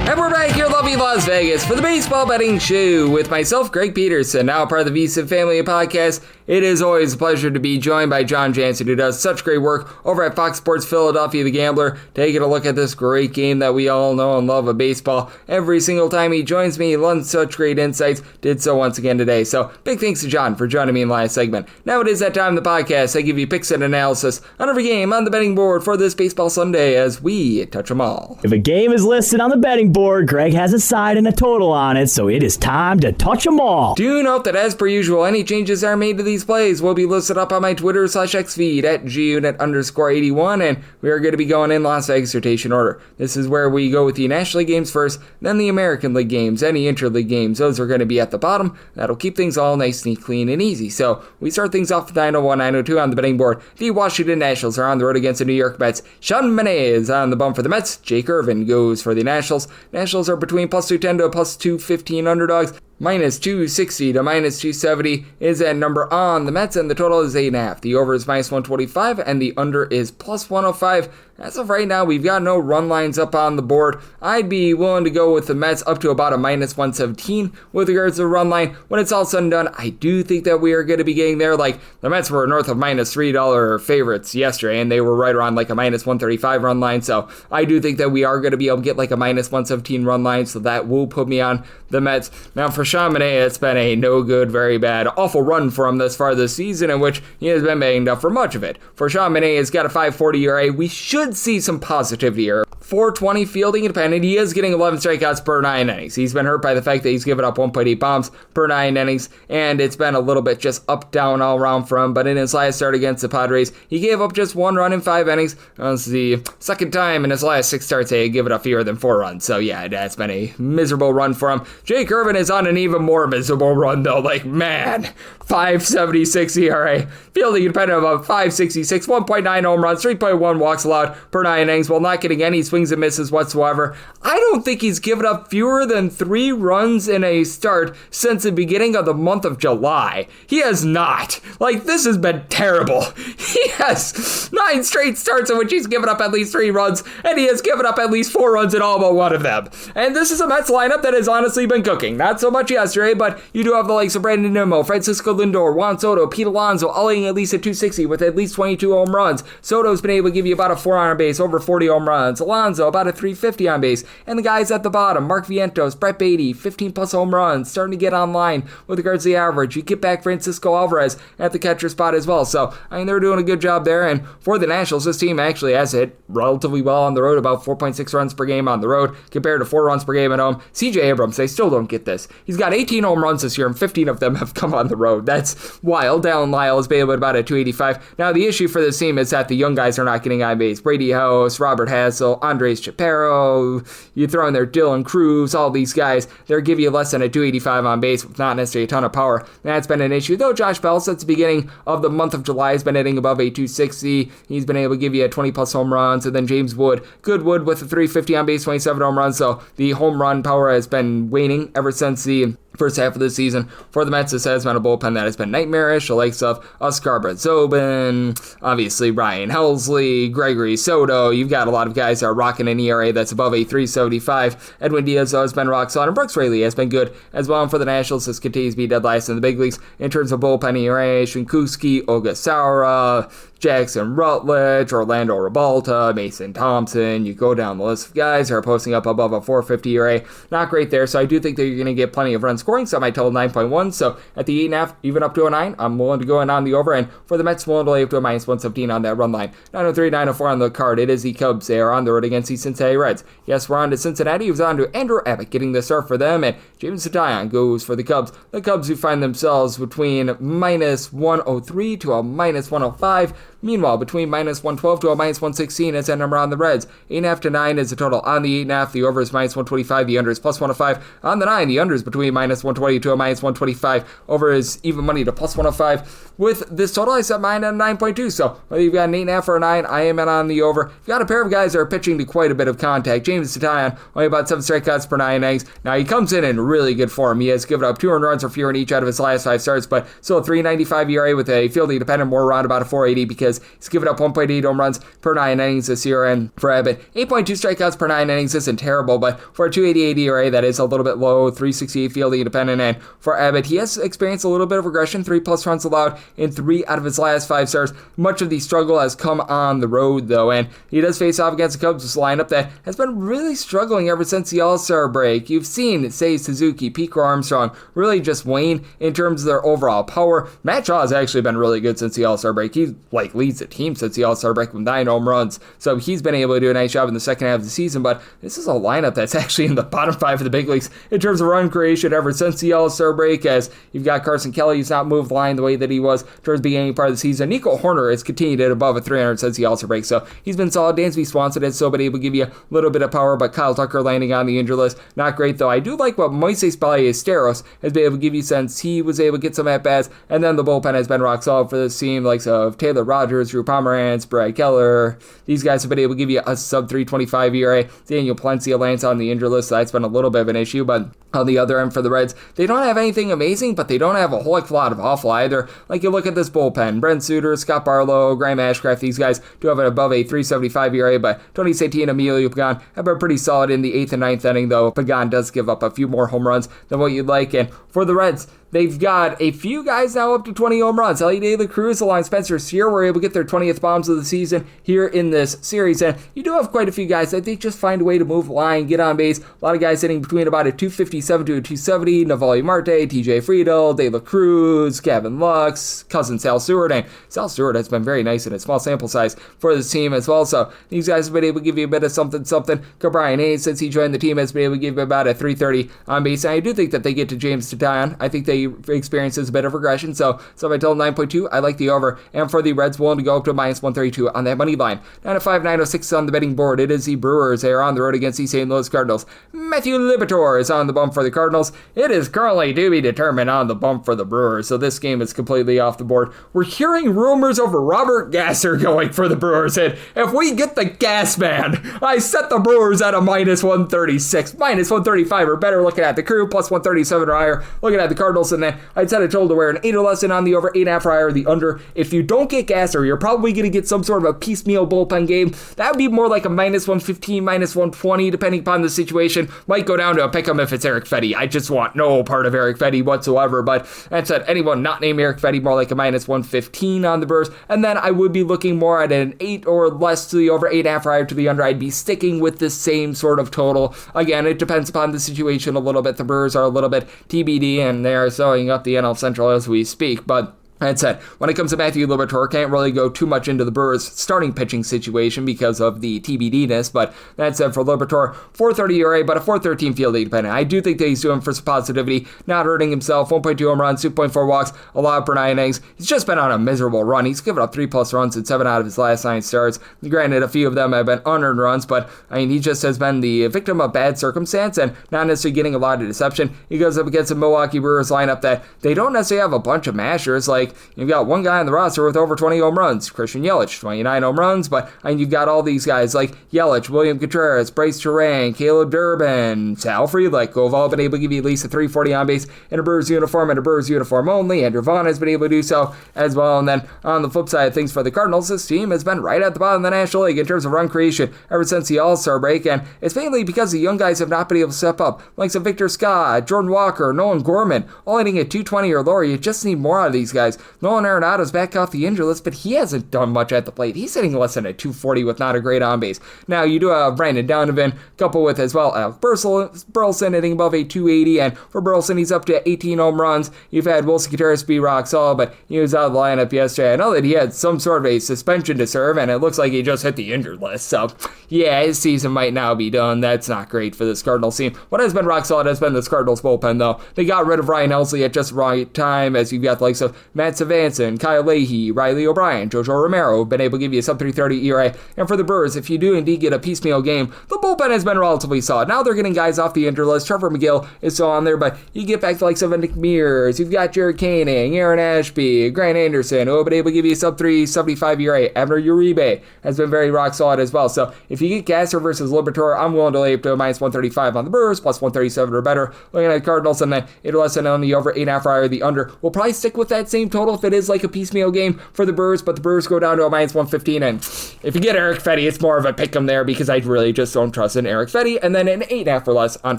And we're back here in lovely Las Vegas for the Baseball Betting Show with myself, Greg Peterson, now part of the Visa Family Podcast. It is always a pleasure to be joined by John Jansen, who does such great work over at Fox Sports Philadelphia, the Gambler, taking a look at this great game that we all know and love of baseball. Every single time he joins me, he lends such great insights, did so once again today. So big thanks to John for joining me in the last segment. Now it is that time of the podcast. I give you picks and analysis on every game on the betting board for this Baseball Sunday as we touch them all. If a game is listed on the betting board, Greg has a side and a total on it, so it is time to touch them all. Do note that as per usual, any changes that are made to these plays will be listed up on my Twitter/X feed at gunit_81, and we are going to be going in Las Vegas rotation order. This is where we go with the National League games first, then the American League games, any interleague games. Those are going to be at the bottom. That'll keep things all nice, neat, clean, and easy. So we start things off with 901, 902 on the betting board. The Washington Nationals are on the road against the New York Mets. Sean Manaea is on the bump for the Mets. Jake Irvin goes for the Nationals. Nationals are between plus 210 to plus 215 underdogs. Minus 260 to minus 270 is that number on the Mets, and the total is 8.5. The over is minus 125, and the under is plus 105. As of right now, we've got no run lines up on the board. I'd be willing to go with the Mets up to about a minus 117 with regards to the run line. When it's all said and done, I do think that we are going to be getting there. Like, the Mets were north of minus $3 favorites yesterday, and they were right around like a minus 135 run line. So I do think that we are going to be able to get like a minus 117 run line, so that will put me on the Mets. Now, for Sean Manaea, it's been a no good, very bad, awful run for him thus far this season, in which he has been banged up for much of it. For Sean Manaea, he's got a 5.40 ERA. We should see some positivity here. 420 fielding independent. He is getting 11 strikeouts per 9 innings. He's been hurt by the fact that he's given up 1.8 bombs per 9 innings, and it's been a little bit just up, down, all around for him. But in his last start against the Padres, he gave up just 1 run in 5 innings. That's the second time in his last 6 starts he had given up fewer than 4 runs. So yeah, that's been a miserable run for him. Jake Irvin is on an even more miserable run though. Like, man, 5.76 ERA. Fielding independent of a 5.66, 1.9 home runs, 3.1 walks allowed per 9 innings, while not getting any swings and misses whatsoever. I don't think he's given up fewer than 3 runs in a start since the beginning of the month of July. He has not. Like, this has been terrible. He has 9 straight starts in which he's given up at least 3 runs, and he has given up at least 4 runs in all but one of them. And this is a Mets lineup that has honestly been cooking. Not so much yesterday, but you do have the likes of Brandon Nimmo, Francisco Lindor, Juan Soto, Pete Alonso, all hitting at least at 260 with at least 22 home runs. Soto's been able to give you about a 4 on base, over 40 home runs. Alonso Alonso, about a 350 on base. And the guys at the bottom, Mark Vientos, Brett Beatty, 15 plus home runs, starting to get online with regards to the average. You get back Francisco Alvarez at the catcher spot as well. So, I mean, they're doing a good job there. And for the Nationals, this team actually has hit relatively well on the road, about 4.6 runs per game on the road compared to 4 runs per game at home. CJ Abrams, they still don't get this. He's got 18 home runs this year, and 15 of them have come on the road. That's wild. Dallin Lyle has been able to about a 285. Now, the issue for this team is that the young guys are not getting on base. Brady House, Robert Hassel, Andres Chaparro, you throw in there Dylan Cruz, all these guys, they're giving you less than a 285 on base with not necessarily a ton of power. That's been an issue, though Josh Bell, since the beginning of the month of July, has been hitting above a 260. He's been able to give you a 20 plus home runs, and then James Wood, good Wood with a 350 on base, 27 home runs, so the home run power has been waning ever since the first half of the season. For the Mets, this has been a bullpen that has been nightmarish. The likes of Oscar Zobin, obviously Ryan Helsley, Gregory Soto. You've got a lot of guys that are rocking an ERA that's above a 375. Edwin Diaz has been rock solid, and Brooks Raley has been good as well. And for the Nationals, this continues to be dead last in the big leagues in terms of bullpen ERA. Shinkuski, Ogasawara, Jackson Rutledge, Orlando Ribalta, Mason Thompson. You go down the list of guys that are posting up above a 450 ERA. Not great there, so I do think that you're going to get plenty of run scoring, so I might total 9.1. So at the 8.5, even up to a 9, I'm willing to go in on the over, and for the Mets, willing to lay up to a minus 117 on that run line. 903, 904 on the card. It is the Cubs. They are on the road against the Cincinnati Reds. Yes, we're on to Cincinnati. He was on to Andrew Abbott getting the start for them, and James Satayan goes for the Cubs. The Cubs, who find themselves between minus 103 to a minus 105. Meanwhile, between minus 112 to a minus 116 is that number on the Reds. 8.5 to 9 is the total on the 8.5. The over is minus 125. The under is plus 105. On the 9, the under is between minus 120 to a minus 125. Over is even money to plus 105. With this total, I set mine at 9.2. So whether you've got an 8.5 or a 9, I am in on the over. You've got a pair of guys that are pitching to quite a bit of contact. James Satayan, only about 7 strikeouts per 9 innings. Now, he comes in really good form. He has given up 200 runs or fewer in each out of his last 5 starts, but still a 395 ERA with a fielding dependent more around about a 480 because he's given up 1.8 home runs per 9 innings this year. And for Abbott, 8.2 strikeouts per 9 innings isn't terrible, but for a 288 ERA, that is a little bit low. 368 fielding dependent. And for Abbott, he has experienced a little bit of regression. 3 plus runs allowed in 3 out of his last 5 starts. Much of the struggle has come on the road, though, and he does face off against the Cubs, this lineup that has been really struggling ever since the All-Star break. You've seen Seiya Suzuki, Pico Armstrong really just wane in terms of their overall power. Matt Shaw has actually been really good since the All-Star break. He leads the team since the All-Star break with 9 home runs, so he's been able to do a nice job in the second half of the season, but this is a lineup that's actually in the bottom 5 of the big leagues in terms of run creation ever since the All-Star break, as you've got Carson Kelly, who's not moved the line the way that he was towards the beginning part of the season. Nico Horner has continued at above a 300 since the All-Star break, so he's been solid. Dansby Swanson has still been able to give you a little bit of power, but Kyle Tucker landing on the injury list, not great, though. I do like what Moises Ballesteros has been able to give you since he was able to get some at-bats, and then the bullpen has been rock solid for this team, likes of Taylor Rogers, Drew Pomeranz, Brad Keller. These guys have been able to give you a sub-325 ERA. Daniel Palencia lands on the injury list, so that's been a little bit of an issue, but on the other end for the Reds, they don't have anything amazing, but they don't have a whole heck of a lot of awful either. Like, you look at this bullpen, Brent Suter, Scott Barlow, Graham Ashcraft, these guys do have it above a 375 ERA, but Tony Santana and Emilio Pagan have been pretty solid in the 8th and 9th inning, though Pagan does give up a few more home runs than what you'd like. And for the Reds, they've got a few guys now up to 20 home runs. Ellie De La Cruz, along Spencer Steer, were able to get their 20th bombs of the season here in this series. And you do have quite a few guys that they just find a way to move the line, get on base. A lot of guys hitting between about a 257 to a 270. Navali Marte, TJ Friedel, De La Cruz, Gavin Lux, cousin Sal Stewart. And Sal Stewart has been very nice in a small sample size for this team as well. So these guys have been able to give you a bit of something. Brian Hayes, since he joined the team, has been able to give you about a 330 on base. And I do think that they get to James Satayan. I think they experiences a bit of regression, so if I tell 9.2, I like the over, and for the Reds, willing to go up to minus 132 on that money line. 905, 906 on the betting board. It is the Brewers. They are on the road against the St. Louis Cardinals. Matthew Liberatore is on the bump for the Cardinals. It is currently to be determined on the bump for the Brewers, so this game is completely off the board. We're hearing rumors over Robert Gasser going for the Brewers, and if we get the gas man, I set the Brewers at a minus 136, minus 135 or better, looking at the Crew, plus 137 or higher, looking at the Cardinals, and then I'd set a total to wear an 8 or less in on the over, 8.5 or higher the under. If you don't get Gasser, roster, you're probably going to get some sort of a piecemeal bullpen game. That would be more like a -115, -120, depending upon the situation. Might go down to a pick 'em if it's Eric Fedde. I just want no part of Eric Fedde whatsoever. But that said, anyone not named Eric Fedde, more like a -115 on the Brewers. And then I would be looking more at an 8 or less to the over, 8.5 prior to the under. I'd be sticking with the same sort of total. Again, it depends upon the situation a little bit. The Brewers are a little bit TBD, and they are sewing up the NL Central as we speak. But that said, when it comes to Matthew Liberatore, can't really go too much into the Brewers' starting pitching situation because of the TBD-ness, but that said, for Liberatore, 4.30 ERA, but a 4.13 fielding dependent. I do think that he's doing for some positivity, not hurting himself, 1.2 home runs, 2.4 walks, allowed per 9 innings. He's just been on a miserable run. He's given up 3+ runs in 7 out of his last 9 starts. Granted, a few of them have been unearned runs, but I mean, he just has been the victim of bad circumstance and not necessarily getting a lot of deception. He goes up against a Milwaukee Brewers lineup that they don't necessarily have a bunch of mashers. Like, you've got one guy on the roster with over 20 home runs, Christian Yelich, 29 home runs, but you've got all these guys like Yelich, William Contreras, Bryce Terang, Caleb Durbin, Sal Friedlich, who have all been able to give you at least a 340 on base in a Brewers uniform and a Brewers uniform only. Andrew Vaughn has been able to do so as well. And then on the flip side of things for the Cardinals, this team has been right at the bottom of the National League in terms of run creation ever since the All-Star break, and it's mainly because the young guys have not been able to step up, like some Victor Scott, Jordan Walker, Nolan Gorman, all hitting at 220 or lower. You just need more out of these guys. Nolan Arenado's back off the injury list, but he hasn't done much at the plate. He's hitting less than a 240 with not a great on base. Now, you do have Brandon Donovan, coupled with as well Alec Burleson hitting above a 280, and for Burleson, he's up to 18 home runs. You've had Wilson Contreras be rock solid, but he was out of the lineup yesterday. I know that he had some sort of a suspension to serve, and it looks like he just hit the injured list. So, yeah, his season might now be done. That's not great for this Cardinals team. What has been rock solid has been this Cardinals bullpen, though. They got rid of Ryan Helsley at just the right time, as you've got the likes of Matt Savanson, Kyle Leahy, Riley O'Brien, Jojo Romero have been able to give you a sub-330 ERA. And for the Brewers, if you do indeed get a piecemeal game, the bullpen has been relatively solid. Now they're getting guys off the injured list. Trevor McGill is still on there, but you get back to like Nick Mears, you've got Jared Koenig, Aaron Ashby, Grant Anderson, who have been able to give you a sub-375 ERA. Abner Uribe has been very rock solid as well. So if you get Gasser versus Liberatore, I'm willing to lay up to a -135 on the Brewers, plus 137 or better. Looking at Cardinals, and then 8 or less than on the over, 8.5 or the under. We'll probably stick with that same total if it is like a piecemeal game for the Brewers, but the Brewers go down to a -115, and if you get Eric Fedde, it's more of a pick 'em there because I really just don't trust in Eric Fedde, and then an 8.5 or less on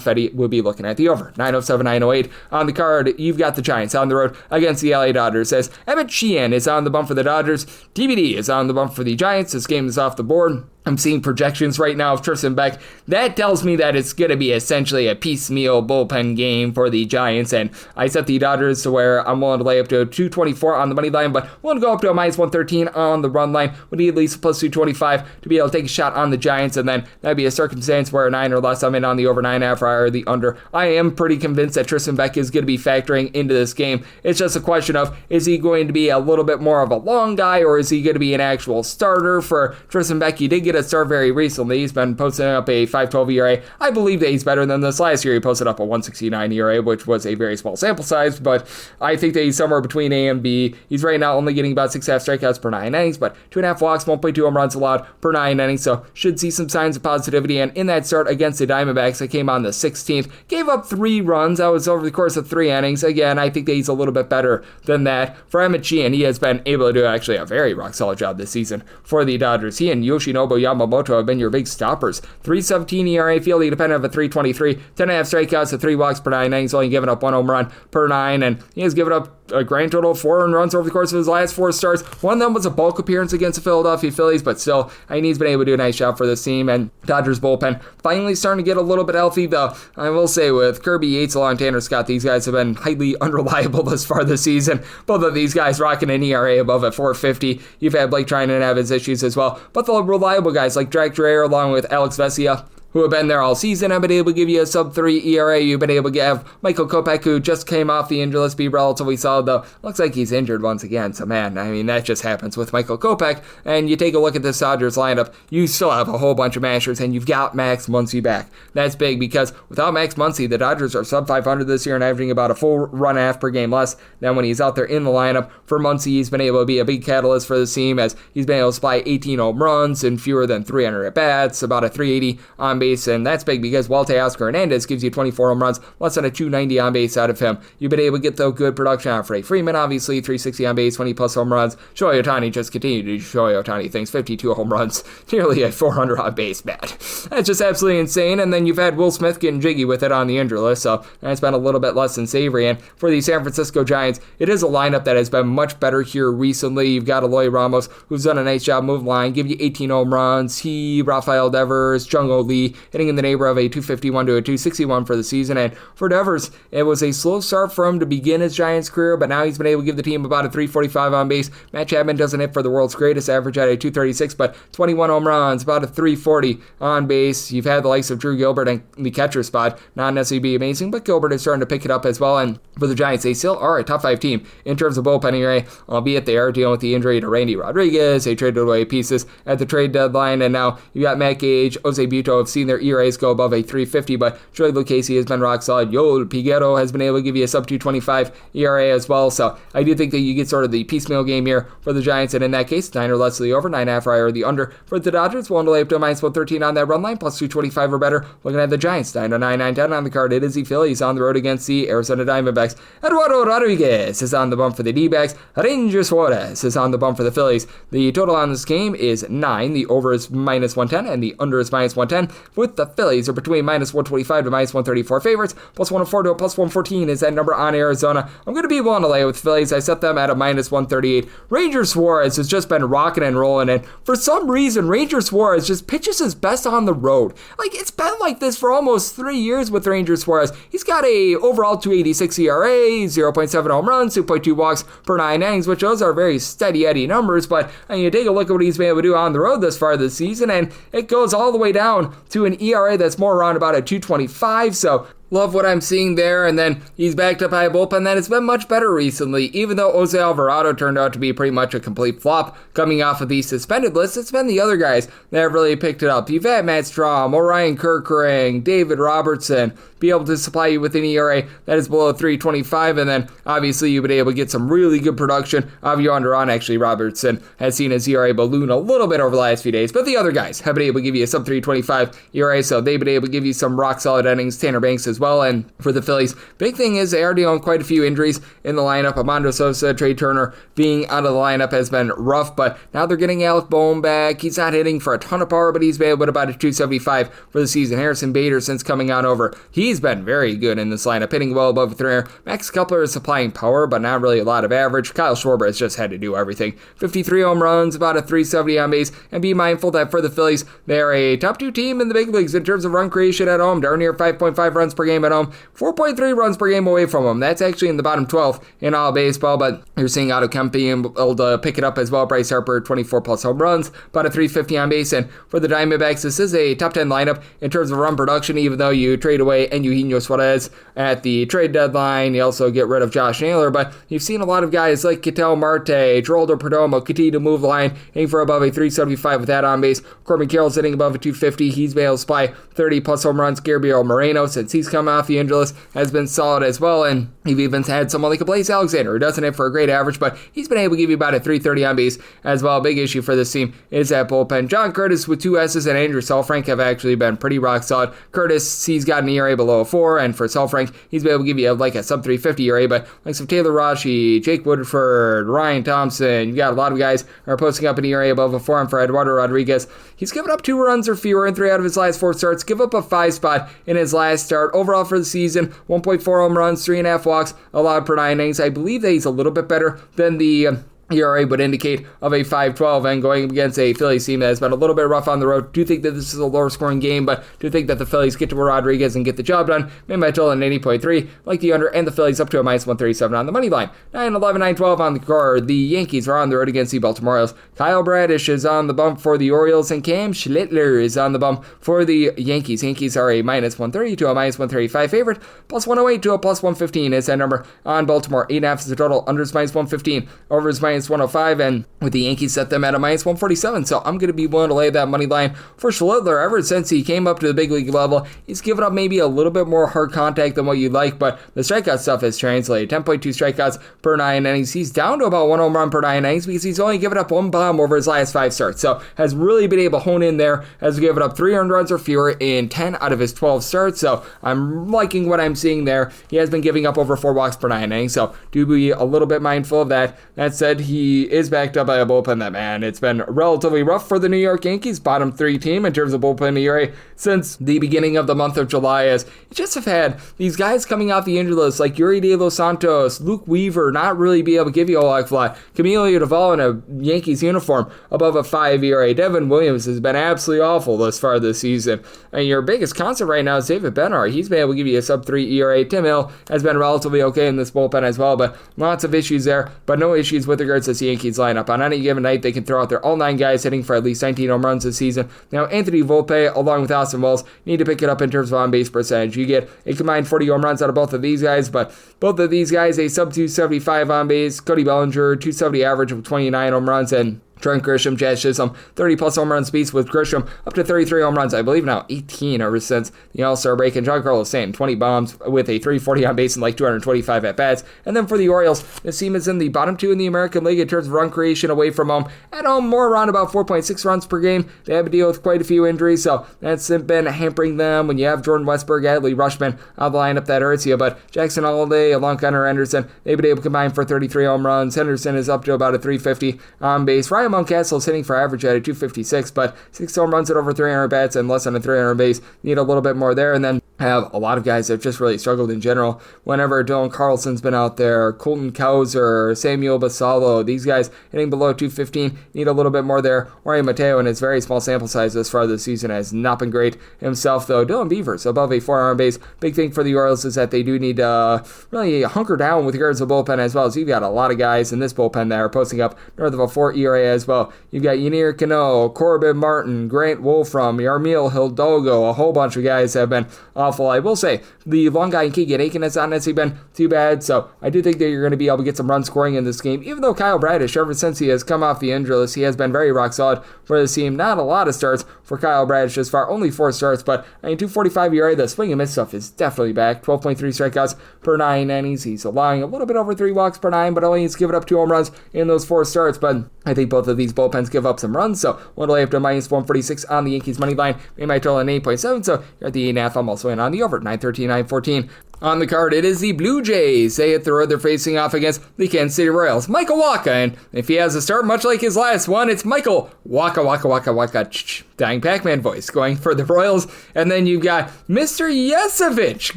Fedde would be looking at the over. 907, 908 on the card. You've got the Giants on the road against the LA Dodgers, as Emmett Sheehan is on the bump for the Dodgers. TBD is on the bump for the Giants. This game is off the board. I'm seeing projections right now of Tristan Beck. That tells me that it's going to be essentially a piecemeal bullpen game for the Giants, and I set the Dodgers to where I'm willing to lay up to a 224 on the money line, but willing to go up to a -113 on the run line. We need at least a plus 225 to be able to take a shot on the Giants, and then that'd be a circumstance where a 9 or less, I'm in on the over 9.5 or the under. I am pretty convinced that Tristan Beck is going to be factoring into this game. It's just a question of, is he going to be a little bit more of a long guy, or is he going to be an actual starter? For Tristan Beck, he did get a start very recently. He's been posting up a 5.12 ERA. I believe that he's better than this last year. He posted up a 1.69 ERA, which was a very small sample size, but I think that he's somewhere between A and B. He's right now only getting about 6.5 strikeouts per 9 innings, but 2.5 walks, 1.2 home runs allowed per 9 innings, so should see some signs of positivity. And in that start against the Diamondbacks that came on the 16th, gave up 3 runs. That was over the course of 3 innings. Again, I think that he's a little bit better than that. For Emmett Sheehan, he has been able to do actually a very rock-solid job this season for the Dodgers. He and Yoshinobu Yamamoto have been your big stoppers. 3.17 ERA, fielding dependent of a 3.23, 10.5 strikeouts to 3 walks per 9 innings, only giving up 1 home run per 9, and he has given up a grand total of 4 earned runs over the course of his last 4 starts. One of them was a bulk appearance against the Philadelphia Phillies, but still, he's been able to do a nice job for this team, and Dodgers bullpen finally starting to get a little bit healthy, though I will say with Kirby Yates along Tanner Scott, these guys have been highly unreliable thus far this season. Both of these guys rocking an ERA above at 4.50. You've had Blake trying to have his issues as well, but the reliable guys like Drake Dreyer along with Alex Vesia, who have been there all season, have been able to give you a sub-3 ERA. You've been able to have Michael Kopech, who just came off the injured list, be relatively solid, though. Looks like he's injured once again, so man, that just happens with Michael Kopech. And you take a look at this Dodgers lineup, you still have a whole bunch of mashers, and you've got Max Muncy back. That's big, because without Max Muncy, the Dodgers are sub-500 this year and averaging about a full run and a half per game less than when he's out there in the lineup. For Muncy, he's been able to be a big catalyst for this team, as he's been able to supply 18 home runs and fewer than 300 at-bats, about a 380 on base, and that's big because Walter Oscar Hernandez gives you 24 home runs, less than a 290 on base out of him. You've been able to get the good production out of Freddie Freeman, obviously 360 on base, 20 plus home runs. Shohei Ohtani just continued to do Shohei Ohtani things, 52 home runs, nearly a 400 on base bat. That's just absolutely insane. And then you've had Will Smith getting jiggy with it on the injury list, so that's been a little bit less than savory. And for the San Francisco Giants, it is a lineup that has been much better here recently. You've got Eloy Ramos, who's done a nice job moving line, give you 18 home runs. He, Rafael Devers, Jung-Ho Lee, hitting in the neighborhood of a 251 to a 261 for the season. And for Devers, it was a slow start for him to begin his Giants career, but now he's been able to give the team about a 345 on base. Matt Chapman doesn't hit for the world's greatest average at a 236, but 21 home runs, about a 340 on base. You've had the likes of Drew Gilbert and the catcher spot, not necessarily be amazing, but Gilbert is starting to pick it up as well. And for the Giants, they still are a top 5 team in terms of bullpen ERA, albeit they are dealing with the injury to Randy Rodriguez. They traded away pieces at the trade deadline, and now you got Matt Gage, Jose Buto have seen their ERAs go above a 350, but Troy Lucchesi has been rock solid. Yoel Piguero has been able to give you a sub 225 ERA as well, so I do think that you get sort of the piecemeal game here for the Giants, and in that case, 9 or less to the over, 9.5 or the under. For the Dodgers, willing to lay up to a minus 113 on that run line, plus 225 or better. Looking at the Giants, 909, 910 on the card. It is the Phillies on the road against the Arizona Diamondbacks. Eduardo Rodriguez is on the bump for the D-backs. Ranger Suarez is on the bump for the Phillies. The total on this game is 9. The over is minus 110, and the under is minus 110. With the Phillies are between minus 125 to minus 134 favorites. Plus 104 to a plus 114 is that number on Arizona. I'm going to be willing to lay with the Phillies. I set them at a minus 138. Ranger Suarez has just been rocking and rolling, and for some reason, Ranger Suarez just pitches his best on the road. Like, it's been like this for almost 3 years with Ranger Suarez. He's got a overall 286 ERA, 0.7 home runs, 2.2 walks per 9 innings, which those are very steady Eddie numbers, but you take a look at what he's been able to do on the road this far this season, and it goes all the way down to an ERA that's more around about a 225, so love what I'm seeing there. And then he's backed up by a bullpen that has been much better recently. Even though Jose Alvarado turned out to be pretty much a complete flop coming off of the suspended list, it's been the other guys that have really picked it up. You've had Matt Strahm, Orion Kerkering, David Robertson be able to supply you with an ERA that is below 325, and then obviously you've been able to get some really good production of Yonder on. Actually, Robertson has seen his ERA balloon a little bit over the last few days, but the other guys have been able to give you a sub 325 ERA, so they've been able to give you some rock solid innings. Tanner Banks as well. And for the Phillies, big thing is they are dealing with quite a few injuries in the lineup. Armando Sosa, Trey Turner being out of the lineup has been rough, but now they're getting Alec Boehm back. He's not hitting for a ton of power, but he's been able to about a 275 for the season. Harrison Bader, since coming on over, he's been very good in this lineup, hitting well above 300. Max Kepler is supplying power, but not really a lot of average. Kyle Schwarber has just had to do everything. 53 home runs, about a 370 on base, and be mindful that for the Phillies, they are a top 2 team in the big leagues in terms of run creation at home. Darn near 5.5 runs per game at home, 4.3 runs per game away from them. That's actually in the bottom 12 in all baseball, but you're seeing Otto Kemp being able to pick it up as well. Bryce Harper, 24 plus home runs, about a 350 on base, and for the Diamondbacks, this is a top 10 lineup in terms of run production, even though you trade away Eugenio Suarez at the trade deadline. You also get rid of Josh Naylor, but you've seen a lot of guys like Ketel Marte, Geraldo Perdomo continue to move the line, hitting for above a 375 with that on base. Corbin Carroll's hitting above a 250. He's been able to supply 30 plus home runs. Gabriel Moreno, since he's come off the injury list, has been solid as well, and you've even had someone like a Blaze Alexander, who doesn't hit for a great average, but he's been able to give you about a 330 on base as well. Big issue for this team is that bullpen. John Curtis with 2 S's and Andrew Selfrank have actually been pretty rock solid. Curtis, he's got an ERA below a 4, and for Selfrank, he's been able to give you like a sub 350 ERA, but like some Taylor Rashi, Jake Woodford, Ryan Thompson, you've got a lot of guys who are posting up an ERA above a 4, and for Eduardo Rodriguez, he's given up 2 runs or fewer in 3 out of his last 4 starts, give up a 5 spot in his last start. Overall for the season, 1.4 home runs, 3.5 walks allowed per 9 innings. I believe that he's a little bit better than the ERA would indicate of a 5.12, and going against a Phillies team that has been a little bit rough on the road. Do think that this is a lower scoring game, but do think that the Phillies get to Rodriguez and get the job done. Made my total at 80.3, like the under, and the Phillies up to a minus 137 on the money line. 9-11, 9-12 on the card. The Yankees are on the road against the Baltimore Orioles. Kyle Bradish is on the bump for the Orioles, and Cam Schlittler is on the bump for the Yankees. Yankees are a minus 130 to a minus 135 favorite, plus 108 to a plus 115 is that number on Baltimore. 8.5 is the total, under is minus 115, over is minus minus 105, and with the Yankees set them at a minus 147. So I'm going to be willing to lay that money line for Schlittler. Ever since he came up to the big league level, he's given up maybe a little bit more hard contact than what you'd like, but the strikeout stuff has translated. 10.2 strikeouts per 9 innings. He's down to about 1 home run per 9 innings because he's only given up 1 bomb over his last 5 starts. So has really been able to hone in there, has given up 3 earned runs or fewer in 10 out of his 12 starts. So I'm liking what I'm seeing there. He has been giving up over 4 walks per 9 innings, so do be a little bit mindful of that. That said, he is backed up by a bullpen that, man, it's been relatively rough for the New York Yankees, bottom 3 team in terms of bullpen ERA since the beginning of the month of July, as you just have had these guys coming off the injury list like Yuri De Los Santos, Luke Weaver, not really be able to give you a lot of fly. Camilo Duvall in a Yankees uniform above a 5 ERA. Devin Williams has been absolutely awful thus far this season. And your biggest concern right now is David Benhart. He's been able to give you a sub 3 ERA. Tim Hill has been relatively okay in this bullpen as well, but lots of issues there, but no issues with regards to this Yankees lineup. On any given night, they can throw out there all 9 guys hitting for at least 19 home runs this season. Now, Anthony Volpe, along with Austin Wells, need to pick it up in terms of on-base percentage. You get a combined 40 home runs out of both of these guys, but both of these guys, a sub 275 on base. Cody Bellinger, 270 average of 29 home runs, and Trent Grisham, Jazz Chisholm, 30-plus home run speeds with Grisham, up to 33 home runs, I believe now 18 ever since the All-Star break. And Giancarlo Stanton, 20 bombs with a 340 on base and like 225 at-bats. And then for the Orioles, this team is in the bottom 2 in the American League in terms of run creation away from home. At home, more around about 4.6 runs per game. They have to deal with quite a few injuries, so that's been hampering them. When you have Jordan Westburg, Adley Rutschman out of the lineup, that hurts you. But Jackson Holliday, along with Gunnar Henderson, they've been able to combine for 33 home runs. Henderson is up to about a 350 on base. Ryan Mountcastle is hitting for average at a 256, but 6 home runs at over 300 bats and less than a 300 base. Need a little bit more there, and then have a lot of guys that have just really struggled in general. Whenever Dylan Carlson's been out there, Colton Cowser, Samuel Basallo, these guys hitting below 215, need a little bit more there. Jorge Mateo, in his very small sample size this far this season, has not been great himself, though. Dylan Beavers above a 4 base. Big thing for the Orioles is that they do need to really hunker down with regards to the bullpen as well, as you've got a lot of guys in this bullpen that are posting up north of a 4 ERA as well. You've got Yanier Cano, Corbin Martin, Grant Wolfram, Yarmil Hidalgo, a whole bunch of guys have been awful. I will say, the long guy in Keegan Aiken has not necessarily been too bad, so I do think that you're going to be able to get some run scoring in this game, even though Kyle Bradish, ever since he has come off the injury list, he has been very rock solid for this team. Not a lot of starts for Kyle Bradish as far, only 4 starts, but 245 ERA, the swing and miss stuff is definitely back. 12.3 strikeouts per 9 innings. He's allowing a little bit over 3 walks per 9, but only he's given up 2 home runs in those 4 starts, but I think both of these bullpens give up some runs, so one to lay up to minus 146 on the Yankees money line. Made my total at 8.7, so you're at the 8.5. I'm also in on the over, 913, 914. On the card, it is the Blue Jays. They hit the road. They're facing off against the Kansas City Royals. Michael Wacha, and if he has a start much like his last one, it's Michael Wacha, dying Pac-Man voice going for the Royals. And then you've got Mr. Yesevich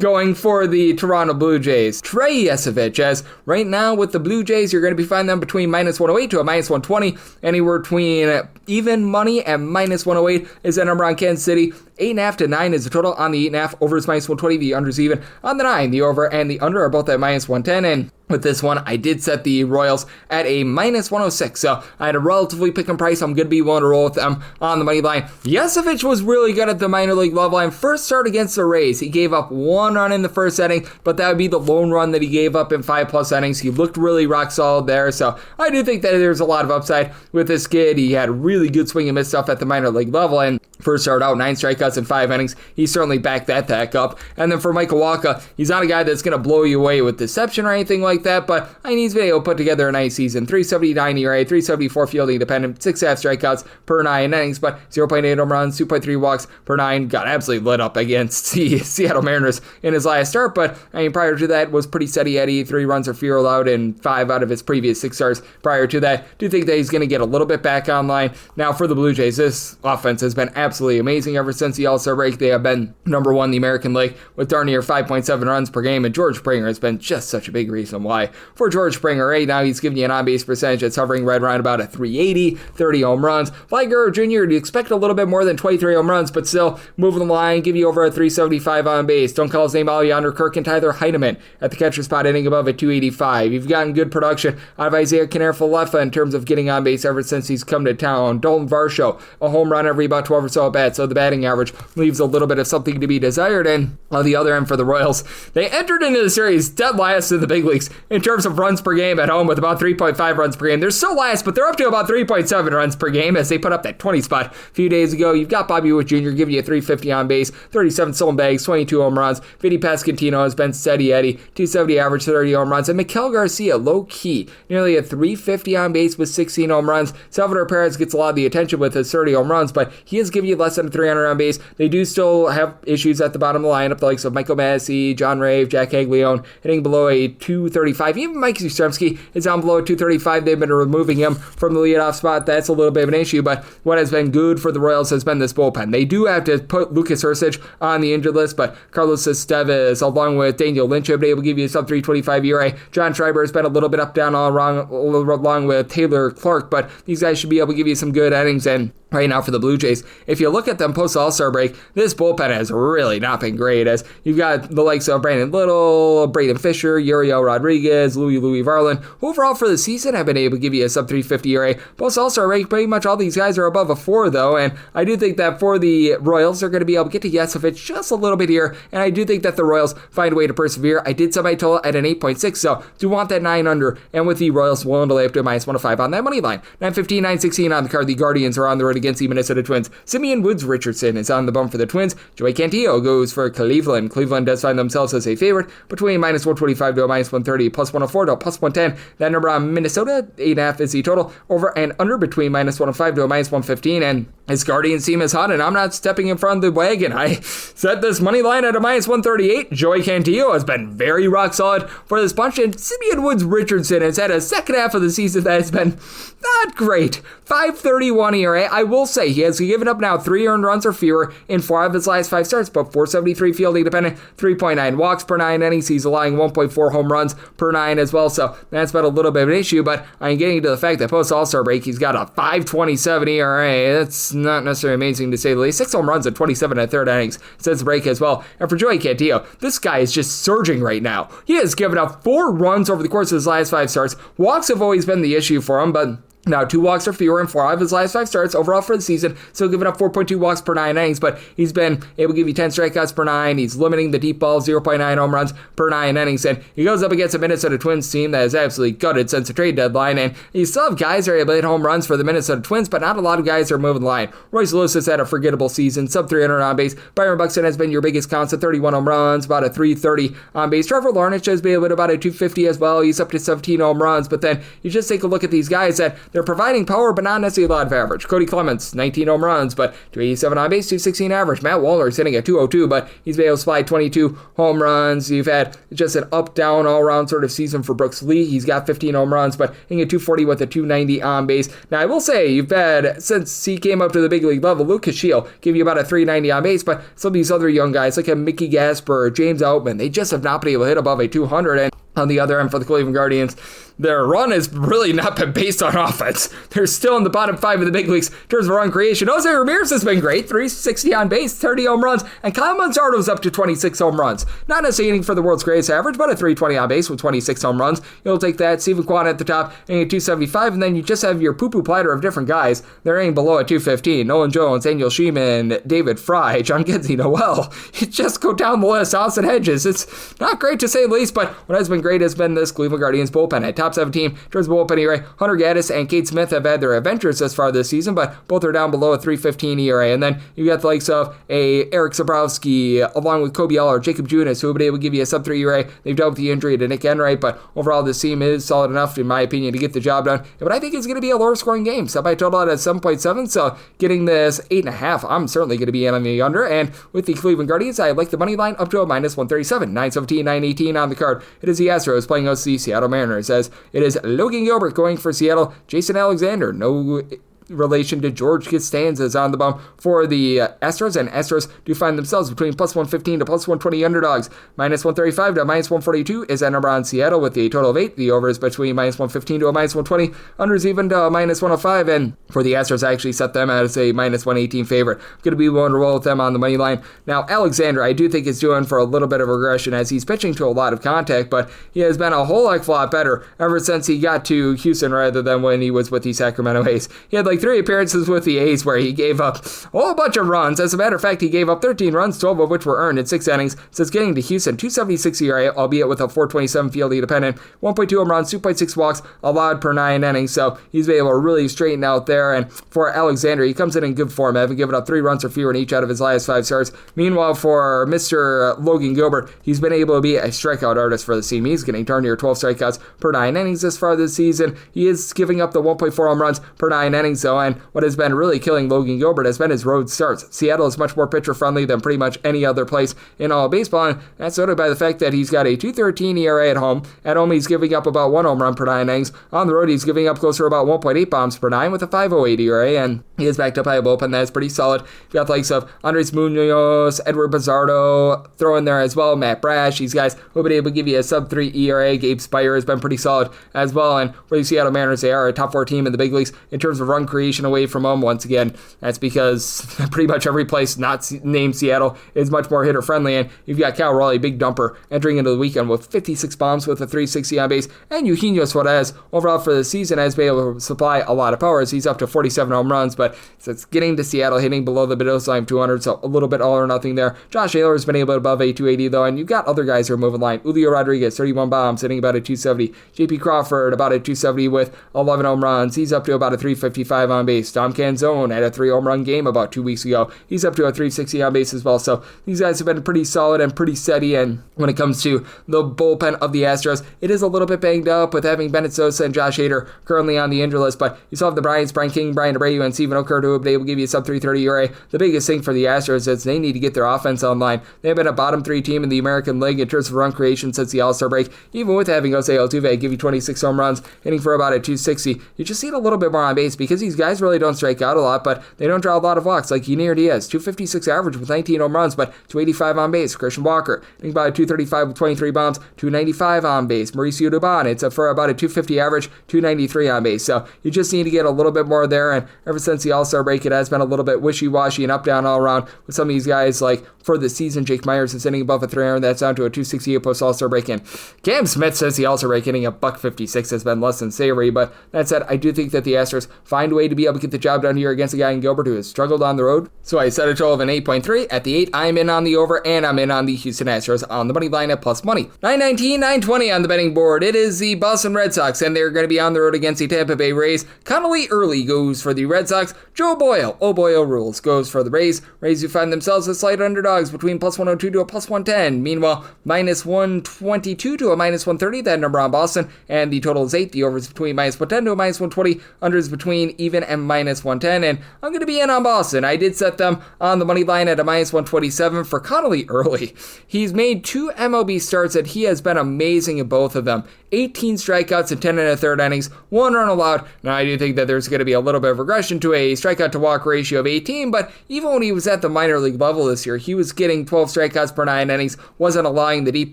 going for the Toronto Blue Jays. Trey Yesevich, as right now with the Blue Jays, you're going to be finding them between minus 108 to a minus 120. Anywhere between even money and minus 108 is the number on Kansas City. 8.5 to 9 is the total on the 8.5. Over is minus 120. The under's even on the 9. The over and the under are both at minus 110. And with this one, I did set the Royals at a minus 106, so I had a relatively pick-em price. I'm going to be willing to roll with them on the money line. Yesevich was really good at the minor league level. And first start against the Rays, he gave up 1 run in the first inning, but that would be the lone run that he gave up in 5+ innings. He looked really rock solid there, so I do think that there's a lot of upside with this kid. He had really good swing and miss stuff at the minor league level, and first start out 9 strikeouts in 5 innings. He certainly backed that back up. And then for Michael Wacha, he's not a guy that's going to blow you away with deception or anything like that, but I think he's been able to put together a nice season. 379 ERA, 374 fielding dependent, 6.5 strikeouts per 9 innings, but 0.8 home runs, 2.3 walks per 9. Got absolutely lit up against the Seattle Mariners in his last start, but I mean, prior to that was pretty steady Eddie. 3 runs or fewer allowed in 5 out of his previous 6 starts prior to that. Do think that he's going to get a little bit back online. Now for the Blue Jays, this offense has been absolutely amazing ever since the All-Star break. They have been number 1 in the American League with darn near 5.7 runs per game, and George Springer has been just such a big reason why. For George Springer, right now he's giving you an on-base percentage that's hovering right around about a 380, 30 home runs. Vlad Guerrero Jr., you'd expect a little bit more than 23 home runs, but still moving the line, give you over a 375 on base. Don't call his name out, Yonder Kirk and Tyler Heidemann at the catcher spot, hitting above at 285. You've gotten good production out of Isaiah Kiner-Falefa in terms of getting on base ever since he's come to town. Dalton Varsho, a home run every about 12 or so at bats, so the batting average leaves a little bit of something to be desired. And on the other end for the Royals, they entered into the series dead last in the big leagues. in terms of runs per game at home with about 3.5 runs per game. They're still last, but they're up to about 3.7 runs per game as they put up that 20 spot a few days ago. You've got Bobby Witt Jr. giving you 350 on base, 37 stolen bags, 22 home runs. Vinny Pasquantino has been steady Eddie, 270 average, 30 home runs. And Miguel Garcia, low key, nearly a 350 on base with 16 home runs. Salvador Perez gets a lot of the attention with his 30 home runs, but he is giving you less than 300 on base. They do still have issues at the bottom of the lineup, the likes of Michael Massey, John Rave, Jack Caglione, hitting below a 235. Even Mike Yastrzemski is down below a 235. They've been removing him from the leadoff spot. That's a little bit of an issue, but what has been good for the Royals has been this bullpen. They do have to put Lucas Hursic on the injured list, but Carlos Estevez, along with Daniel Lynch, have been able to give you a sub 325 ERA. John Schreiber has been a little bit up down all wrong, along with Taylor Clark, but these guys should be able to give you some good innings. And right now for the Blue Jays, if you look at them post All-Star break, this bullpen has really not been great, as you've got the likes of Brandon Little, Braden Fisher, Uriel Rodriguez, Louis Varland, who overall for the season have been able to give you a sub 350 ERA. Post All-Star break, pretty much all these guys are above a 4 though, and I do think that for the Royals, they're going to be able to get to yes if it's just a little bit here, and I do think that the Royals find a way to persevere. I did set my total at an 8.6, so do want that 9 under, and with the Royals willing to lay up to a minus 105 on that money line. 915, 916 on the card. The Guardians are on the road against the Minnesota Twins. Simeon Woods Richardson is on the bump for the Twins. Joey Cantillo goes for Cleveland. Cleveland does find themselves as a favorite between minus 125 to a minus 130, plus 104 to a plus 110. That number on Minnesota, 8.5 is the total. Over and under between minus 105 to a minus 115. And his Guardians team is hot, and I'm not stepping in front of the wagon. I set this money line at a minus 138. Joey Cantillo has been very rock solid for this bunch, and Simeon Woods Richardson has had a second half of the season that has been not great. 5.31 ERA. I will say he has given up now 3 earned runs or fewer in 4 of his last 5 starts, but 473 fielding dependent, 3.9 walks per 9 innings. He's allowing 1.4 home runs per 9 as well, so that's been a little bit of an issue, but I'm getting to the fact that post All-Star break, he's got a 5.27 ERA. That's not necessarily amazing to say the least. 6 home runs at 27 and 3rd innings since the break as well. And for Joey Cantillo, this guy is just surging right now. He has given up 4 runs over the course of his last 5 starts. Walks have always been the issue for him, but now 2 walks or fewer in 4 of his last 5 starts overall for the season, still giving up 4.2 walks per 9 innings, but he's been able to give you 10 strikeouts per 9. He's limiting the deep ball, 0.9 home runs per 9 innings, and he goes up against a Minnesota Twins team that is absolutely gutted since the trade deadline, and you still have guys that are able to hit home runs for the Minnesota Twins, but not a lot of guys are moving the line. Royce Lewis has had a forgettable season, sub 300 on base. Byron Buxton has been your biggest constant, 31 home runs, about a 330 on base. Trevor Lawrence has been able to about a 250 as well. He's up to 17 home runs, but then you just take a look at these guys that they're providing power, but not necessarily a lot of average. Cody Clemens, 19 home runs, but 287 on base, 216 average. Matt Waller's hitting at 202, but he's been able to supply 22 home runs. You've had just an up-down all-around sort of season for Brooks Lee. He's got 15 home runs, but hitting at 240 with a 290 on base. Now, I will say, you've had, since he came up to the big league level, Luke Castillo give you about a 390 on base, but some of these other young guys, like a Mickey Gasper, James Outman, they just have not been able to hit above a 200, and on the other end for the Cleveland Guardians, their run has really not been based on offense. They're still in the bottom 5 of the big leagues in terms of run creation. Jose Ramirez has been great, 360 on base, 30 home runs, and Kyle Manzardo's up to 26 home runs. Not necessarily hitting for the world's greatest average, but a 320 on base with 26 home runs. You'll take that. Stephen Kwan at the top, hitting at 275, and then you just have your poo-poo platter of different guys. They're hitting below at 215. Nolan Jones, Daniel Sheeman, David Fry, John Genzy Noel. You just go down the list. Austin Hedges. It's not great to say the least, but what has been great has been this Cleveland Guardians bullpen. At top 17, towards the bullpen ERA, Hunter Gaddis and Kate Smith have had their adventures thus far this season, but both are down below a 3.15 ERA. And then you got the likes of Eric Zabrowski, along with Kobe Eller, Jacob Junis, who have been able to give you a sub 3 ERA. They've dealt with the injury to Nick Enright, but overall this team is solid enough, in my opinion, to get the job done. But I think it's going to be a lower scoring game. Set by total at 7.7, so getting this 8.5, I'm certainly going to be in on the under. And with the Cleveland Guardians, I like the money line up to a minus 137, 917, 918 on the card. It is the Astros playing host the Seattle Mariners, as it is Logan Gilbert going for Seattle. Jason Alexander, no relation to George Costanza, is on the bump for the Astros, and Astros do find themselves between plus 115 to plus 120 underdogs. Minus 135 to minus 142 is that number on Seattle with a total of 8. The over is between minus 115 to a minus 120, unders even to a minus 105, and for the Astros, I actually set them as a minus 118 favorite. I'm going to be willing to roll with them on the money line. Now, Alexander, I do think is doing for a little bit of regression as he's pitching to a lot of contact, but he has been a whole heck of a lot better ever since he got to Houston rather than when he was with the Sacramento A's. He had like like 3 appearances with the A's where he gave up a whole bunch of runs. As a matter of fact, he gave up 13 runs, 12 of which were earned in 6 innings. Since getting to Houston, 2.76 ERA, albeit with a 4.27 fielding dependent, 1.2 home runs, 2.6 walks allowed per 9 innings. So he's been able to really straighten out there. And for Alexander, he comes in good form, having given up 3 runs or fewer in each out of his last 5 starts. Meanwhile, for Mr. Logan Gilbert, he's been able to be a strikeout artist for the team. He's getting darn near 12 strikeouts per 9 innings this far this season. He is giving up the 1.4 home runs per 9 innings, though, and what has been really killing Logan Gilbert has been his road starts. Seattle is much more pitcher-friendly than pretty much any other place in all of baseball, and that's noted by the fact that he's got a 2.13 ERA at home. At home, he's giving up about 1 home run per 9 innings. On the road, he's giving up closer to about 1.8 bombs per 9 with a 5.08 ERA, and he is backed up by a bullpen that is pretty solid. You've got the likes of Andres Munoz, Edward Bizardo, throw in there as well, Matt Brash. These guys who have been able to give you a sub-3 ERA. Gabe Spire has been pretty solid as well, and for the Seattle Mariners, they are a top 4 team in the big leagues in terms of run creation away from home. Once again, that's because pretty much every place not named Seattle is much more hitter-friendly, and you've got Cal Raleigh, big dumper, entering into the weekend with 56 bombs with a 360 on base, and Eugenio Suarez, overall for the season, has been able to supply a lot of power as he's up to 47 home runs, but it's getting to Seattle, hitting below the Beatles line 200, so a little bit all or nothing there. Josh Taylor has been able to above a 280, though, and you've got other guys who are moving line. Julio Rodriguez, 31 bombs, hitting about a 270. JP Crawford, about a 270 with 11 home runs. He's up to about a 355 on base. Dom Canzone had a 3 home run game about 2 weeks ago. He's up to a 360 on base as well, so these guys have been pretty solid and pretty steady, and when it comes to the bullpen of the Astros, it is a little bit banged up with having Bennett Sosa and Josh Hader currently on the injury list, but you still have the Bryants, Brian King, Brian Abreu, and Steven Okert who have been able to give you a sub 330 ERA. The biggest thing for the Astros is they need to get their offense online. They've been a bottom 3 team in the American League in terms of run creation since the All-Star break, even with having Jose Altuve give you 26 home runs, hitting for about a 260. You just need a little bit more on base because these guys really don't strike out a lot, but they don't draw a lot of walks like Yunier Diaz, 256 average with 19 home runs, but 285 on base. Christian Walker, hitting about a 235 with 23 bombs, 295 on base. Mauricio Dubon, it's for about a 250 average, 293 on base. So you just need to get a little bit more there, and ever since the All-Star break, it has been a little bit wishy-washy and up-down all around with some of these guys. Like for the season, Jake Myers is hitting above a 300, that's down to a 268 post All-Star break, and Cam Smith says the All-Star break hitting a $156 has been less than savory, but that said, I do think that the Astros find a way to be able to get the job done here against a guy in Gilbert who has struggled on the road. So I set a total of an 8.3. At the 8, I'm in on the over, and I'm in on the Houston Astros on the money line at plus money. 919, 920 on the betting board. It is the Boston Red Sox, and they're going to be on the road against the Tampa Bay Rays. Connolly Early goes for the Red Sox. Joe Boyle, oh Boyle rules, goes for the Rays. Rays who find themselves as slight underdogs between plus 102 to a plus 110. Meanwhile, minus 122 to a minus 130, that number on Boston, and the total is 8. The over is between minus 110 to a minus 120. Under is between even and minus 110, and I'm going to be in on Boston. I did set them on the money line at a minus 127 for Connolly Early. He's made 2 MLB starts, and he has been amazing in both of them. 18 strikeouts in 10 1/3 innings, 1 run allowed. Now, I do think that there's going to be a little bit of regression to a strikeout to walk ratio of 18, but even when he was at the minor league level this year, he was getting 12 strikeouts per 9 innings, wasn't allowing the deep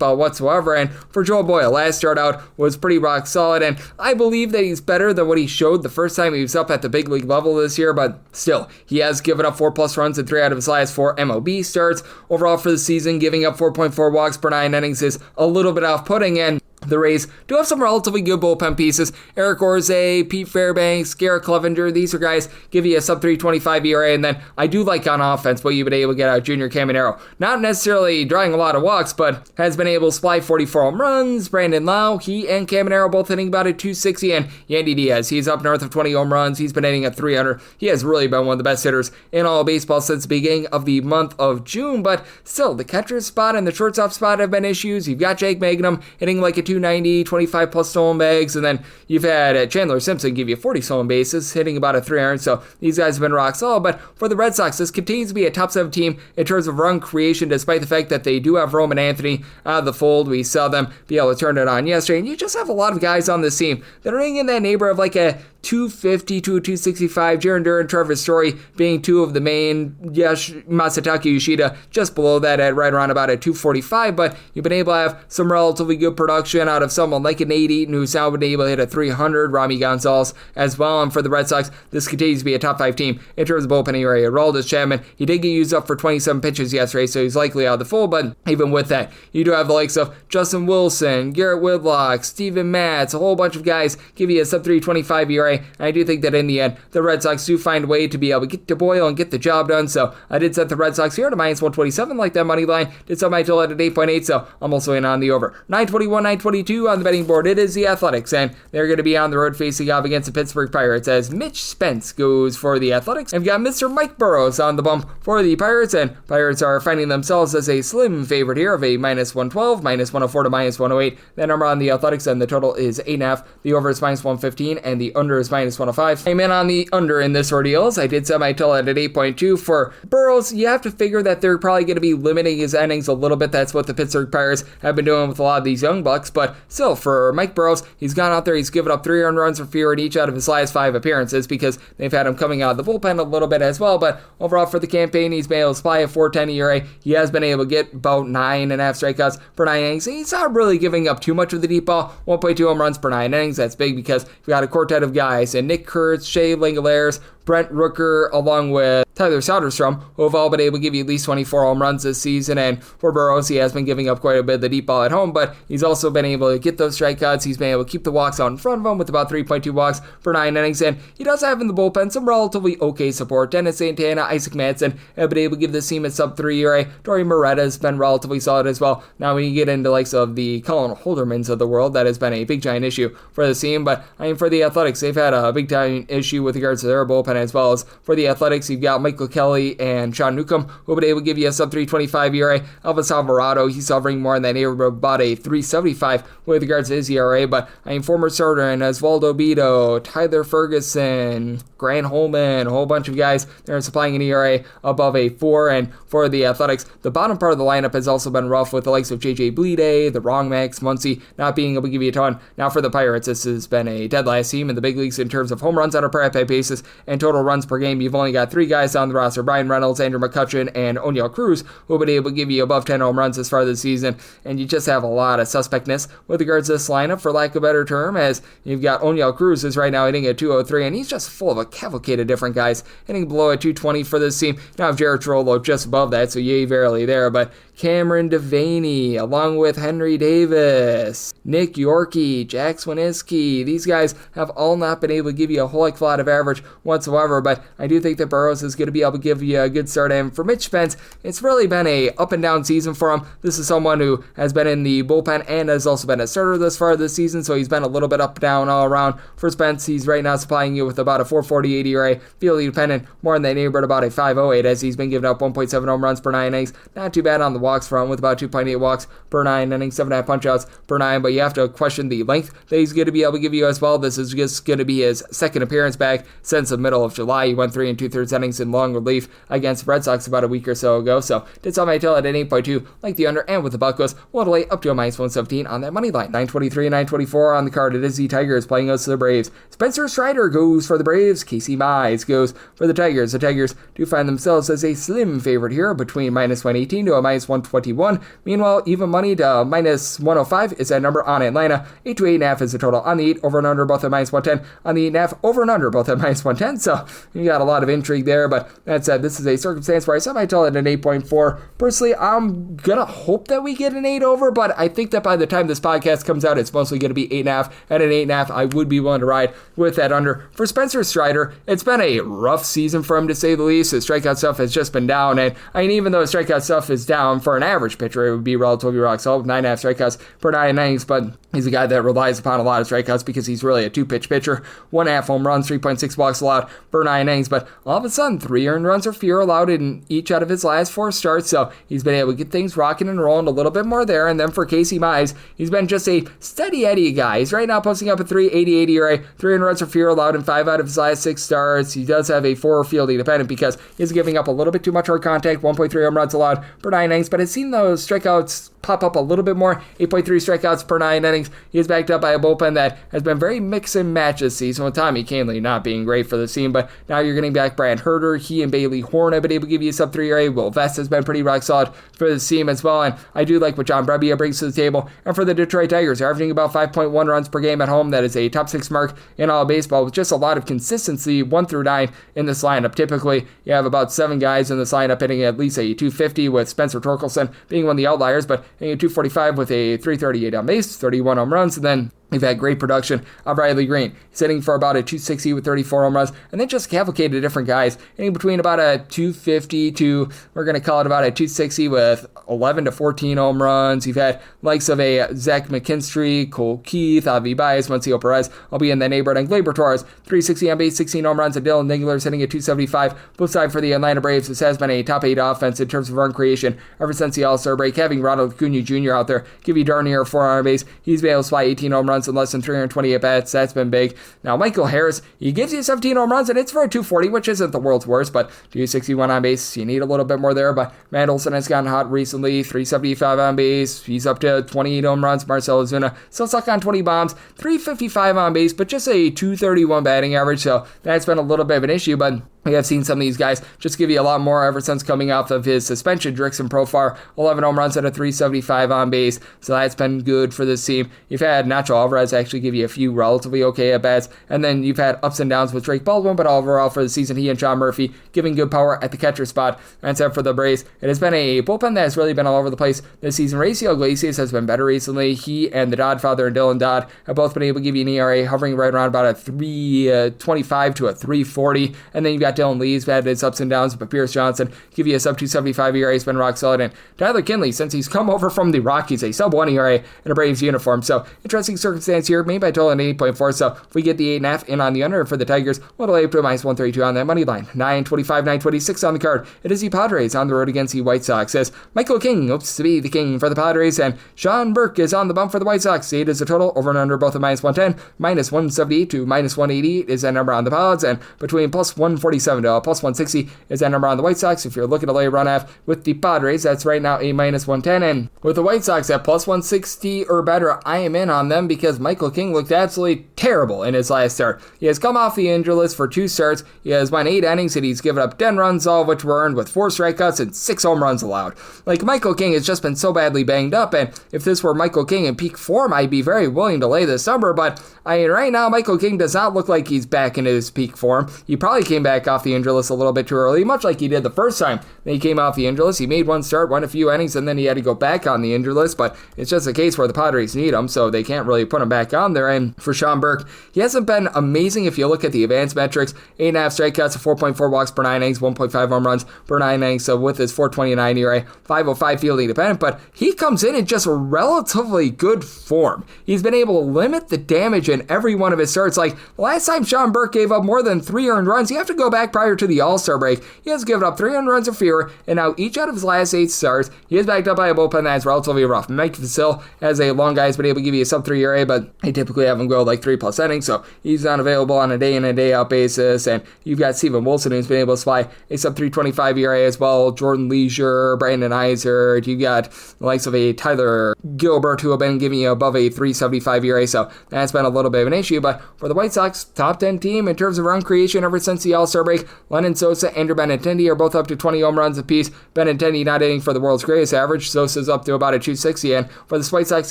ball whatsoever, and for Joe Boyle, last start out was pretty rock solid, and I believe that he's better than what he showed the first time he was up at the big league level this year, but still, he has given up 4+ runs in 3 out of his last 4 MLB starts. Overall for the season, giving up 4.4 walks per 9 innings is a little bit off-putting, and the Rays do have some relatively good bullpen pieces. Eric Orze, Pete Fairbanks, Garrett Clevenger, these are guys give you a sub 325 ERA, and then I do like on offense what you've been able to get out of Junior Caminero. Not necessarily drawing a lot of walks, but has been able to supply 44 home runs. Brandon Lau, he and Caminero both hitting about a 260, and Yandy Diaz, he's up north of 20 home runs. He's been hitting at 300. He has really been one of the best hitters in all of baseball since the beginning of the month of June, but still, the catcher's spot and the shortstop spot have been issues. You've got Jake Magnum hitting like a 290, 25 plus stolen bags, and then you've had Chandler Simpson give you 40 stolen bases, hitting about a 300, so these guys have been rock solid. But for the Red Sox, this continues to be a top 7 team in terms of run creation, despite the fact that they do have Roman Anthony out of the fold. We saw them be able to turn it on yesterday, and you just have a lot of guys on this team that are in that neighborhood of like a 250 to a 265. Jaron Durr and Trevor Story being 2 of the main. Yes, Masataka Yoshida just below that at right around about a 245, but you've been able to have some relatively good production production out of someone like a Nate Eaton, who's now been able to hit a 300, Rami Gonzalez as well. And for the Red Sox, this continues to be a top 5 team in terms of bullpen area. Aroldis Chapman, he did get used up for 27 pitches yesterday, so he's likely out of the full, but even with that, you do have the likes of Justin Wilson, Garrett Whitlock, Steven Matz, a whole bunch of guys give you a sub-3.25 ERA, and I do think that in the end, the Red Sox do find a way to be able to get to Boyle and get the job done, so I did set the Red Sox here to -127, like that money line, did set my total at 8.8, so I'm also in on the over. 921, 922 on the betting board, it is the Athletics, and they're going to be on the road facing off against the Pittsburgh Pirates, as Mitch Spence goes for the Athletics, and we've got Mr. Mike Burrows on the bump for the Pirates, and Pirates are finding themselves as a slim favorite here of a -112, -104 to -108. That number on the Athletics, and the total is 8.5. The over is -115, and the under is -105. I'm in on the under in this ordeal, as I did set my total at 8.2. For Burrows, you have to figure that they're probably going to be limiting his innings a little bit. That's what the Pittsburgh Pirates have been doing with a lot of these young bucks, but still, for Mike Burrows, he's gone out there, he's given up 3 earned runs or fewer in each out of his last 5 appearances, because they've had him coming out of the bullpen a little bit as well, but overall for the campaign, he's been able to supply a 4.10 ERA. He has been able to get about 9.5 strikeouts per 9 innings. He's not really giving up too much of the deep ball. 1.2 home runs per 9 innings. That's big because we've got a quartet of guys, and Nick Kurtz, Shea Langolaires, Brent Rooker, along with Tyler Soderstrom, who have all been able to give you at least 24 home runs this season. And for Burrows, he has been giving up quite a bit of the deep ball at home, but he's also been able to get those strikeouts. He's been able to keep the walks out in front of him with about 3.2 walks per 9 innings. And he does have in the bullpen some relatively okay support. Dennis Santana, Isaac Madsen have been able to give this team a sub-3 ERA. Dory Moretta has been relatively solid as well. Now, when you get into likes of the Colin Holdermans of the world, that has been a big giant issue for the team. But I mean, for the Athletics, they've had a big giant issue with regards to their bullpen as well. As for the Athletics, you've got Michael Kelly and Sean Newcomb, who have been able to give you a sub-3.25 ERA. Elvis Alvarado, he's hovering more in that neighborhood, about a 3.75 with regards to his ERA. But I mean, former starter and Oswaldo Beto, Tyler Ferguson, Grant Holman, a whole bunch of guys that are supplying an ERA above a 4. And for the Athletics, the bottom part of the lineup has also been rough with the likes of JJ Bleday, the wrong Max Muncy not being able to give you a ton. Now for the Pirates, this has been a dead last team in the big leagues in terms of home runs on a per at-bat basis and total runs per game. You've only got 3 guys on the roster, Brian Reynolds, Andrew McCutchen, and Oniel Cruz, who have been able to give you above 10 home runs as far as the season. And you just have a lot of suspectness with regards to this lineup, for lack of a better term, as you've got Oniel Cruz, who's right now hitting at 203, and he's just full of a cavalcade of different guys, hitting below at 220 for this team. Now have Jared Trollo just above that, so yay verily there, but Cameron Devaney, along with Henry Davis, Nick Yorkie, Jack Swiniski, these guys have all not been able to give you a whole heck of a lot of average whatsoever, but I do think that Burrows is going to be able to give you a good start. And for Mitch Spence, it's really been a up and down season for him. This is someone who has been in the bullpen and has also been a starter this far this season, so he's been a little bit up and down all around. For Spence, he's right now supplying you with about a 4.48 ERA, fielding dependent, more in that neighborhood, about a 5.08, as he's been giving up 1.7 home runs per 9 innings. Not too bad on the walks front, with about 2.8 walks per 9 innings, 7.5 punch-outs per 9, but you have to question the length that he's going to be able to give you as well. This is just going to be his second appearance back since the middle of July. He went 3 2/3 innings in long relief against the Red Sox about a week or so ago, so did sell my tail at an 8.2, like the under, and with the Buccos, we'll delay up to a -117 on that money line. 923 and 924 on the card. It is the Tigers playing us to the Braves. Spencer Strider goes for the Braves. Casey Mize goes for the Tigers. The Tigers do find themselves as a slim favorite here, between -118 to a -121. Meanwhile, even money to -105 is that number on Atlanta. 8 to 8.5 is the total on the 8, over and under both at -110. On the 8.5, over and under both at -110. So you got a lot of intrigue there, but that said, this is a circumstance where I set my total at an 8.4. Personally, I'm gonna hope that we get an 8 over, but I think that by the time this podcast comes out, it's mostly gonna be 8.5. At an 8.5, I would be willing to ride with that under. For Spencer Strider, it's been a rough season for him, to say the least. His strikeout stuff has just been down, and I mean, even though his strikeout stuff is down for an average pitcher, it would be relatively rock solid, 9.5 strikeouts per 9 innings, but he's a guy that relies upon a lot of strikeouts because he's really a 2-pitch pitcher. 1.5 home runs, 3.6 walks allowed per 9 innings, but all of a sudden, 3 earned runs or fewer allowed in each out of his last 4 starts, so he's been able to get things rocking and rolling a little bit more there. And then for Casey Mize, he's been just a steady Eddie guy. He's right now posting up a 3.88 ERA, 3 earned runs or fewer allowed in 5 out of his last 6 starts. He does have a 4 fielding dependent because he's giving up a little bit too much hard contact, 1.3 home runs allowed per 9 innings, but has seen those strikeouts pop up a little bit more. 8.3 strikeouts per 9 innings. He is backed up by a bullpen that has been very mix and match this season, with Tommy Kahnle not being great for the team, but now you're getting back Brian Herter. He and Bailey Horn have been able to give you a sub-3 ERA. Will Vest has been pretty rock solid for the team as well, and I do like what John Brebbia brings to the table. And for the Detroit Tigers, they're averaging about 5.1 runs per game at home. That is a top 6 mark in all of baseball, with just a lot of consistency 1 through 9 in this lineup. Typically, you have about 7 guys in this lineup hitting at least a 250, with Spencer Torkelson being one of the outliers, but hitting a 245 with a 338 on base, 31 home runs, and then we've had great production of Riley Green. He's hitting for about a 260 with 34 home runs, and then just cavalcated different guys, hitting between about a 250 to, we're going to call it about a 260 with 11 to 14 home runs. You've had likes of a Zach McKinstry, Cole Keith, Avi Baez, Mauricio Perez, all be in the neighborhood, and Gleyber Torres, 360 on base, 16 home runs, and Dylan Dingler's hitting at 275. Both side for the Atlanta Braves. This has been a top 8 offense in terms of run creation ever since the All-Star break. Having Ronald Acuna Jr. out there give you darn near 4 on base. He's been able to supply 18 home runs in less than 320 at-bats. That's been big. Now, Michael Harris, he gives you 17 home runs, and it's for a 240, which isn't the world's worst, but 261 on base, you need a little bit more there. But Mandelson has gotten hot recently, 375 on base. He's up to 28 home runs. Marcell Ozuna still stuck on 20 bombs, 355 on base, but just a 231 batting average, so that's been a little bit of an issue, but we have seen some of these guys just give you a lot more ever since coming off of his suspension. Drickson Profar, 11 home runs at a 375 on base, so that's been good for this team. You've had Nacho Alvarez actually give you a few relatively okay at-bats, and then you've had ups and downs with Drake Baldwin, but overall for the season, he and Sean Murphy giving good power at the catcher spot. And so for the Braves, it has been a bullpen that has really been all over the place this season. Raciel Iglesias has been better recently. He and the Dodd father and Dylan Dodd have both been able to give you an ERA hovering right around about a 325 to a 340, and then you've got Dylan Lee. He's had his ups and downs, but Pierce Johnson give you a sub 275 ERA. He's been rock solid. And Tyler Kinley, since he's come over from the Rockies, a sub 1 ERA in a Braves uniform. So interesting circumstance here, made by total at 8.4. So if we get the 8.5 in on the under for the Tigers, we'll lay up to a minus 132 on that money line. 925, 926 on the card. It is the Padres on the road against the White Sox, as Michael King hopes to be the king for the Padres, and Sean Burke is on the bump for the White Sox. 8 is a total, over and under both at minus 110, minus 178 to minus 188 is that number on the Pods, and between plus 147 to plus 160 is that number on the White Sox. If you're looking to lay a run half with the Padres, that's right now a minus 110, and with the White Sox at plus 160 or better, I am in on them because Michael King looked absolutely terrible in his last start. He has come off the injury list for 2 starts. He has won 8 innings, and he's given up 10 runs, all of which were earned with 4 strikeouts and 6 home runs allowed. Like, Michael King has just been so badly banged up, and if this were Michael King in peak form, I'd be very willing to lay this number, but right now, Michael King does not look like he's back in his peak form. He probably came back off the injury list a little bit too early, much like he did the first time that he came off the injury list. He made 1 start, won a few innings, and then he had to go back on the injury list, but it's just a case where the Padres need him, so they can't really put him back on there. And for Sean Burke, he hasn't been amazing if you look at the advanced metrics. 8.5 strikeouts, 4.4 walks per 9 innings, 1.5 home runs per 9 innings, so with his 4.29 ERA, 5.05 fielding dependent, but he comes in just relatively good form. He's been able to limit the damage in every one of his starts. Like, the last time Sean Burke gave up more than 3 earned runs, you have to go back prior to the All-Star break. He has given up 3 earned runs or fewer, and now each out of his last 8 starts, he is backed up by a bullpen that is relatively rough. Mike Vasil, as a long guy, has been able to give you a sub 3 ERA, but they typically have him go like 3+ innings, so he's not available on a day in and day out basis. And you've got Steven Wilson, who's been able to supply a sub 325 ERA as well. Jordan Leisure, Brandon Iser. You got the likes of a Tyler Gilbert, who have been giving you above a 375 ERA, so that's been a little bit of an issue. But for the White Sox, top 10 team in terms of run creation ever since the All-Star break. Lennon Sosa, Andrew Benintendi are both up to 20 home runs apiece. Benintendi not hitting for the world's greatest average. Sosa's up to about a 260, and for this White Sox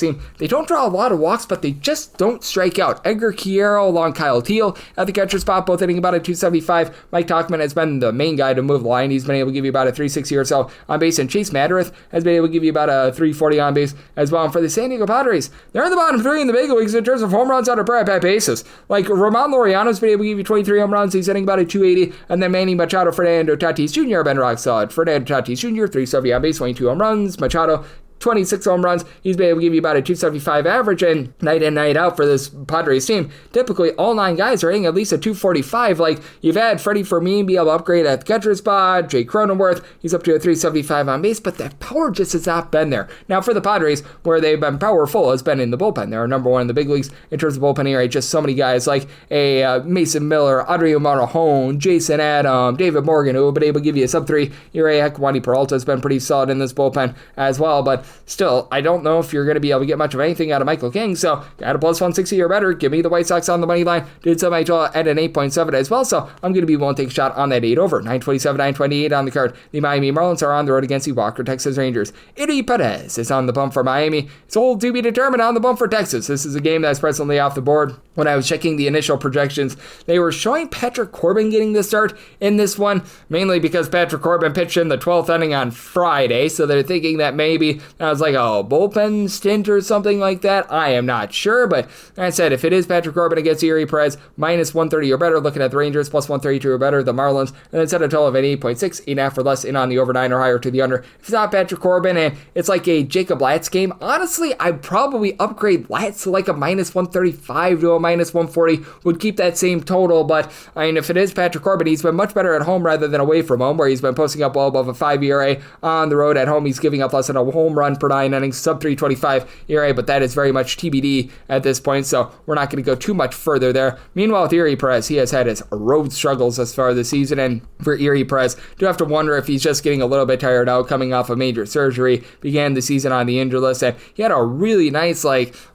team, they don't draw a lot of walks, but they just don't strike out. Edgar Quiero along Kyle Teal at the catcher spot, both hitting about a 275. Mike Tauchman has been the main guy to move the line. He's been able to give you about a 360 or so on base, and Chase Madrith has been able to give you about a 340 on base as well. And for the San Diego Padres, they're in the bottom 3 in the big leagues in terms of home runs on a per at-bat basis. Like, Ramon Laureano's been able to give you 23 home runs. He's hitting about a 280, and then Manny Machado, Fernando Tatis Jr. have been rock solid. Fernando Tatis Jr., 370 on base, 22 home runs. Machado, 26 home runs. He's been able to give you about a 275 average, and night in, night out for this Padres team, typically all 9 guys are hitting at least a 245. Like, you've had Freddie Fermin be able to upgrade at the catcher spot, Jake Cronenworth, he's up to a 375 on base, but that power just has not been there. Now, for the Padres, where they've been powerful has been in the bullpen. They're number 1 in the big leagues in terms of bullpen ERA. Just so many guys like a Mason Miller, Adrian Marajón, Jason Adam, David Morgan, who have been able to give you a sub-3 ERA. Heck, Wandy Peralta has been pretty solid in this bullpen as well, but still, I don't know if you're going to be able to get much of anything out of Michael King, so at a plus 160 or better, give me the White Sox on the money line. Did some NHL at an 8.7 as well, so I'm going to be willing to take a shot on that 8 over. 927, 928 on the card. The Miami Marlins are on the road against the Walker Texas Rangers. Eddie Perez is on the bump for Miami. It's all to be determined on the bump for Texas. This is a game that's presently off the board. When I was checking the initial projections, they were showing Patrick Corbin getting the start in this one, mainly because Patrick Corbin pitched in the 12th inning on Friday, so they're thinking that maybe that was like a bullpen stint or something like that. I am not sure, but like I said, if it is Patrick Corbin against Erie Perez, minus 130 or better, looking at the Rangers, plus 132 or better, the Marlins, and then set a total of an 8.6, 8.5 or less in on the over 9 or higher to the under. If it's not Patrick Corbin and it's like a Jacob Latz game, honestly, I'd probably upgrade Latz to like a minus 135 to a minus 140, would keep that same total, but I mean, if it is Patrick Corbin, he's been much better at home rather than away from home, where he's been posting up well above a 5 ERA. On the road at home, he's giving up less than a home run per 9 innings, sub 325 ERA, but that is very much TBD at this point, so we're not going to go too much further there. Meanwhile, with Erie Perez, he has had his road struggles thus far this season, and for Erie Perez, do have to wonder if he's just getting a little bit tired out coming off a major surgery, began the season on the injured list, and he had a really nice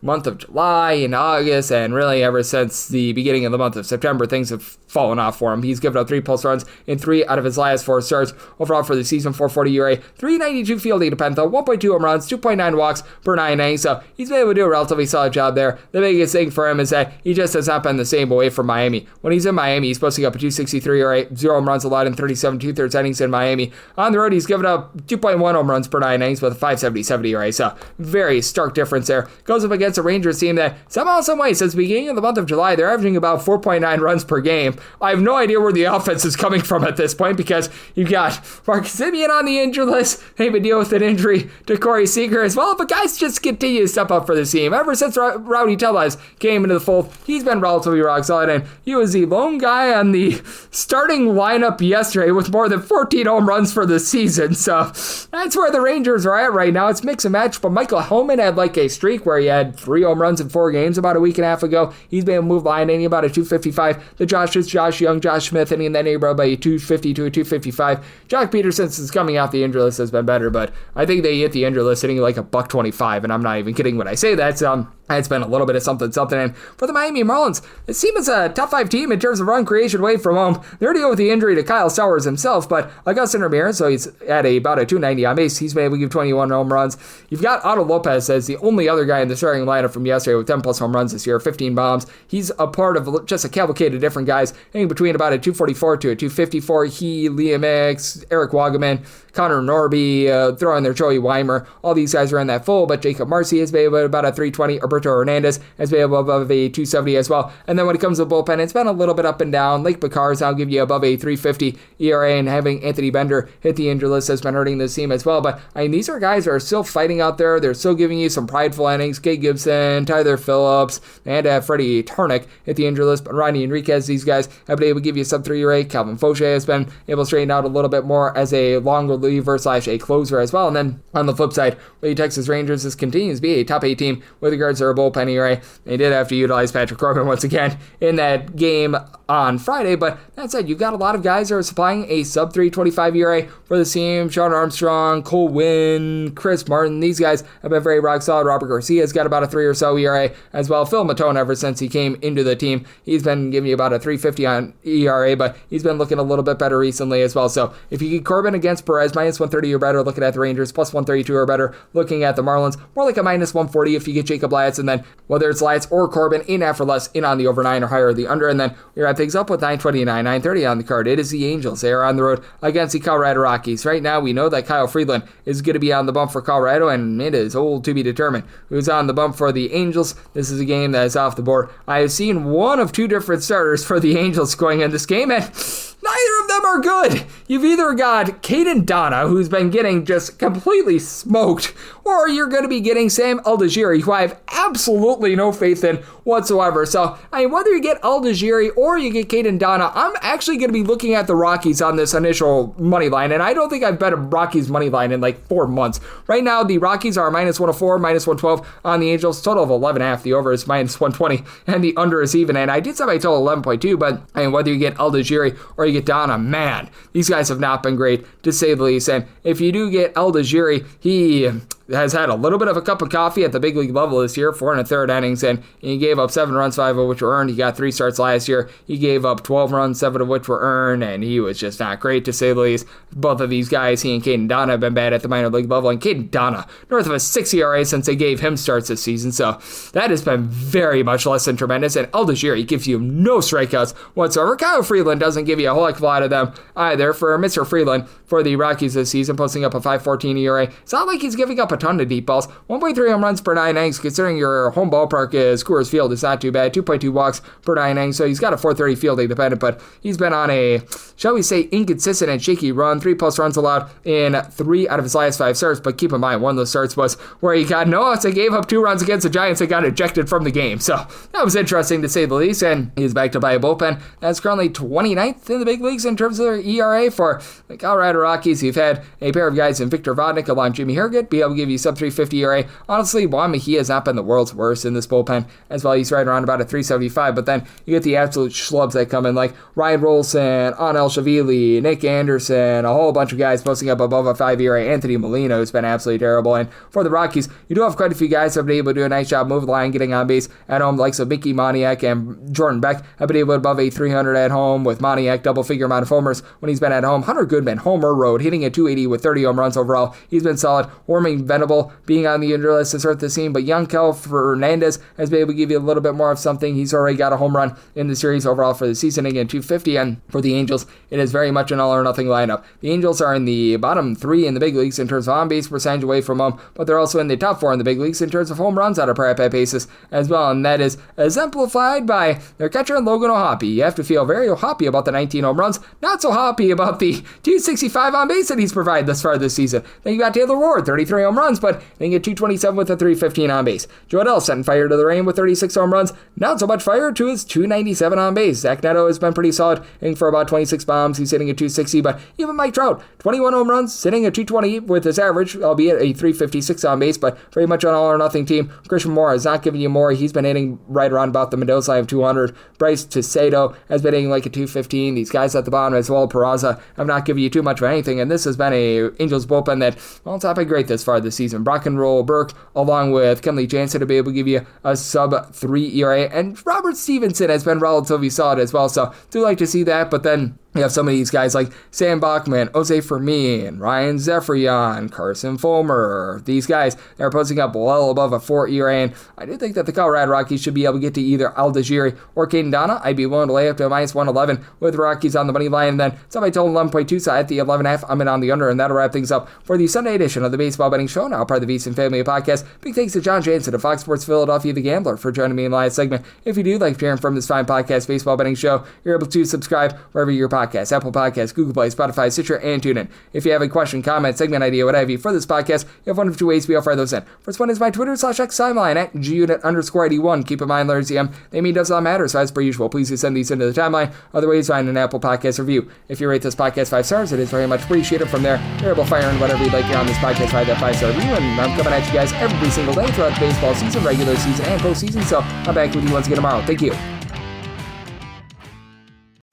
month of July and August, and really ever since the beginning of the month of September, things have fallen off for him. He's given up 3+ runs in 3 out of his last 4 starts. Overall for the season, 4.40 ERA, 3.92 fielding to Penta, 1.2 home runs, 2.9 walks per 9 innings, so he's been able to do a relatively solid job there. The biggest thing for him is that he just has not been the same away from Miami. When he's in Miami, he's posting up a 2.63 ERA, 0 home runs allowed in 37 2/3 innings in Miami. On the road, he's given up 2.1 home runs per 9 innings with a 5.77 ERA, so very stark difference there. Goes up against a Rangers team that somehow, some way, since the beginning of the month of July, they're averaging about 4.9 runs per game. I have no idea where the offense is coming from at this point, because you've got Marcus Semien on the injured list. They've been dealing with an injury to Corey Seager as well, but guys just continue to step up for the team. Ever since Rowdy Tellez came into the fold, he's been relatively rock solid, and he was the lone guy on the starting lineup yesterday with more than 14 home runs for the season, so that's where the Rangers are at right now. It's mix and match, but Michael Hellman had a streak where he had 3 home runs in 4 games about a week and a half ago. He's been able to move line hitting about a 255. The Josh Young, Josh Smith hitting in that neighborhood by a 250 to a 255. Jock Peterson, since coming off the injury list, has been better, but I think they hit the injury list hitting like a $125, and I'm not even kidding when I say that. It's been a little bit of something. And for the Miami Marlins, it seems a top 5 team in terms of run creation away from home. They're dealing with the injury to Kyle Stowers himself, but Augustin Ramirez, so he's at about a 290 on base. He's been able to give 21 home runs. You've got Otto Lopez as the only other guy in the starting lineup from yesterday with 10+ home runs this year, 15 bombs. He's a part of just a cavalcade of different guys, hitting between about a 244 to a 254. He, Liam X, Eric Wagaman, Connor Norby, throw in there Joey Weimer. All these guys are in that full, but Jacob Marcy has been able to about a 320. Alberto Hernandez has been above a 270 as well. And then when it comes to the bullpen, it's been a little bit up and down. Lake Bacar's now give you above a 350 ERA, and having Anthony Bender hit the injury list has been hurting this team as well. But I mean, these are guys that are still fighting out there. They're still giving you some prideful innings. Kate Gibson, Tyler Phillips, and Freddie Turnick hit the injury list. But Ronnie Enriquez, these guys have been able to give you a sub-3 ERA. Calvin Fauché has been able to straighten out a little bit more as a long reliever / a closer as well. And then on the flip side, the Texas Rangers, this continues to be a top 8 team with regards to their bullpen ERA. They did have to utilize Patrick Corbin once again in that game on Friday, but that said, you've got a lot of guys that are supplying a sub 325 ERA for the team. Sean Armstrong, Cole Winn, Chris Martin, these guys have been very rock solid. Robert Garcia's got about a 3 or so ERA as well. Phil Matone, ever since he came into the team, he's been giving you about a 350 on ERA, but he's been looking a little bit better recently as well. So if you get Corbin against Perez, minus 130 or better, looking at the Rangers, plus 132 or better, looking at the Marlins, more like a minus 140 if you get Jacob Latz, and then whether it's Latz or Corbin, 8.5 or less, in on the over 9 or higher, the under, and then we wrap things up with 929, 930 on the card. It is the Angels. They are on the road against the Colorado Rockies. Right now, we know that Kyle Freeland is going to be on the bump for Colorado, and it is old to be determined who's on the bump for the Angels. This is a game that is off the board. I have seen one of 2 different starters for the Angels going in this game, and neither of them are good. You've either got Caden Donna, who's been getting just completely smoked, or you're going to be getting Sam Aldigiri, who I have absolutely no faith in whatsoever. So, I mean, whether you get Aldigiri or you get Caden Donna, I'm actually going to be looking at the Rockies on this initial money line, and I don't think I've bet a Rockies money line in like 4 months. Right now, the Rockies are minus 104, minus 112 on the Angels, total of 11.5. The over is minus 120, and the under is even. And I did say my total 11.2, but I mean, whether you get Aldigiri or you get Donna, man, these guys have not been great, to say the least. And if you do get Aldigiri, he has had a little bit of a cup of coffee at the big league level this year, 4 1/3 innings, and he gave up 7 runs, 5 of which were earned. He got 3 starts last year. He gave up 12 runs, 7 of which were earned, and he was just not great, to say the least. Both of these guys, he and Caden Donna, have been bad at the minor league level, and Caden Donna, north of a 6 ERA since they gave him starts this season, so that has been very much less than tremendous, and Aldigiri gives you no strikeouts whatsoever. Kyle Freeland doesn't give you a whole heck of a lot of them either. For Mr. Freeland, for the Rockies this season, posting up a 5.14 ERA, it's not like he's giving up a ton of deep balls. 1.3 home runs per 9 innings, considering your home ballpark is Coors Field. It's not too bad. 2.2 walks per 9 innings, so he's got a 430 fielding dependent, but he's been on a, shall we say, inconsistent and shaky run. 3+ runs allowed in 3 out of his last 5 starts, but keep in mind, one of those starts was where he got no outs and gave up 2 runs against the Giants and got ejected from the game. So that was interesting, to say the least, and he's backed up by a bullpen that's currently 29th in the big leagues in terms of their ERA. For the Colorado Rockies, you've had a pair of guys in Victor Vodnik along Jimmy Herget be able to give you sub 350 ERA. Honestly, Juan Mejia has not been the world's worst in this bullpen as well. He's right around about a 375, but then you get the absolute schlubs that come in, like Ryan Rolson, Anel Shavili, Nick Anderson, a whole bunch of guys posting up above a 5 ERA. Anthony Molina, who's been absolutely terrible. And for the Rockies, you do have quite a few guys who have been able to do a nice job moving the line, getting on base at home, like so Mickey Moniak and Jordan Beck have been able to above a 300 at home, with Moniak double-figure amount of homers when he's been at home. Hunter Goodman, homer road, hitting a 280 with 30 home runs overall. He's been solid. Warming Venable being on the injury list to start the scene, but Yankel Fernandez has been able to give you a little bit more of something. He's already got a home run in the series overall for the season, again 250, and for the Angels, it is very much an all-or-nothing lineup. The Angels are in the bottom 3 in the big leagues in terms of on-base percentage away from home, but they're also in the top 4 in the big leagues in terms of home runs out of per at-bat basis as well, and that is exemplified by their catcher Logan O'Hoppe. You have to feel very happy about the 19 home runs, not so happy about the 265 on base that he's provided thus far this season. Then you got Taylor Ward, 33 home runs, but then you get 227 with a 315 on base. Joe Adell setting fire to the rain with 36 home runs, not so much fire to his 297 on base. Zach Neto has been pretty solid, hitting for about 26 bombs. He's hitting at 260, but even Mike Trout, 21 home runs, sitting at 220 with his average, albeit a 356 on base, but very much an all-or-nothing team. Christian Moore is not giving you more. He's been hitting right around about the Mendoza line of 200. Bryce Tucedo has been hitting like a 215. These guys at the bottom as well, Peraza, have not given you too much of anything, and this has been a Angels bullpen that, well, it's not been great this far this season. Brock and Roll Burke, along with Kenley Jansen, to be able to give you a sub 3 ERA, and Robert Stevenson has been relatively solid as well, so do like to see that, but then you have some of these guys like Sam Bachman, Jose Fermin, Ryan Zephyrion, Carson Fulmer. These guys are posting up well above a 4 ERA, and I do think that the Colorado Rockies should be able to get to either Aldigiri or Caden Donna. I'd be willing to lay up to a minus 111 with the Rockies on the money line, and then somebody told 11.2, so at the 11.5, I'm in on the under, and that'll wrap things up for the Sunday edition of the Baseball Betting Show, now part of the VSiN family of podcasts. Big thanks to John Jansen of Fox Sports Philadelphia, the Gambler, for joining me in the last segment. If you do like hearing from this fine podcast, Baseball Betting Show, you're able to subscribe wherever your podcast, Apple Podcasts, Google Play, Spotify, Stitcher, and TuneIn. If you have a question, comment, segment idea, what have you for this podcast, you have one of 2 ways we all fire those in. First one is my Twitter /X timeline at gunit_81. Keep in mind, letters EM, they mean does not matter, so as per usual, please do send these into the timeline. Other ways, find an Apple Podcast review. If you rate this podcast 5 stars, it is very much appreciated. From there, you're able to fire in whatever you'd like here on this podcast, find that 5-star review, and I'm coming at you guys every single day throughout the baseball season, regular season, and postseason, so I'm back with you once again tomorrow. Thank you.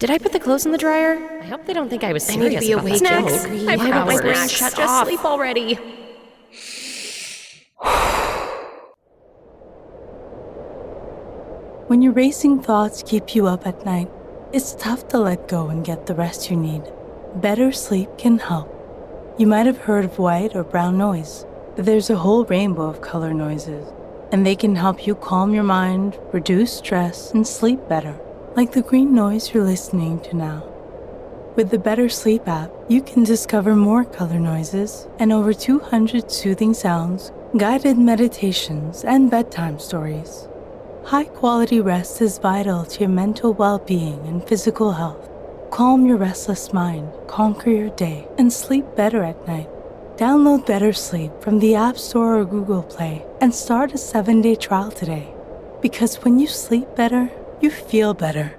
Did I put the clothes in the dryer? I hope they don't think I was serious. I need to be about awake. Snacks. I want my brain shut just off. sleep already. When your racing thoughts keep you up at night, it's tough to let go and get the rest you need. Better sleep can help. You might have heard of white or brown noise, but there's a whole rainbow of color noises, and they can help you calm your mind, reduce stress, and sleep better, like the green noise you're listening to now. With the Better Sleep app, you can discover more color noises and over 200 soothing sounds, guided meditations, and bedtime stories. High-quality rest is vital to your mental well-being and physical health. calm your restless mind, conquer your day, and sleep better at night. Download Better Sleep from the App Store or Google Play and start a 7-day trial today. Because when you sleep better, you feel better.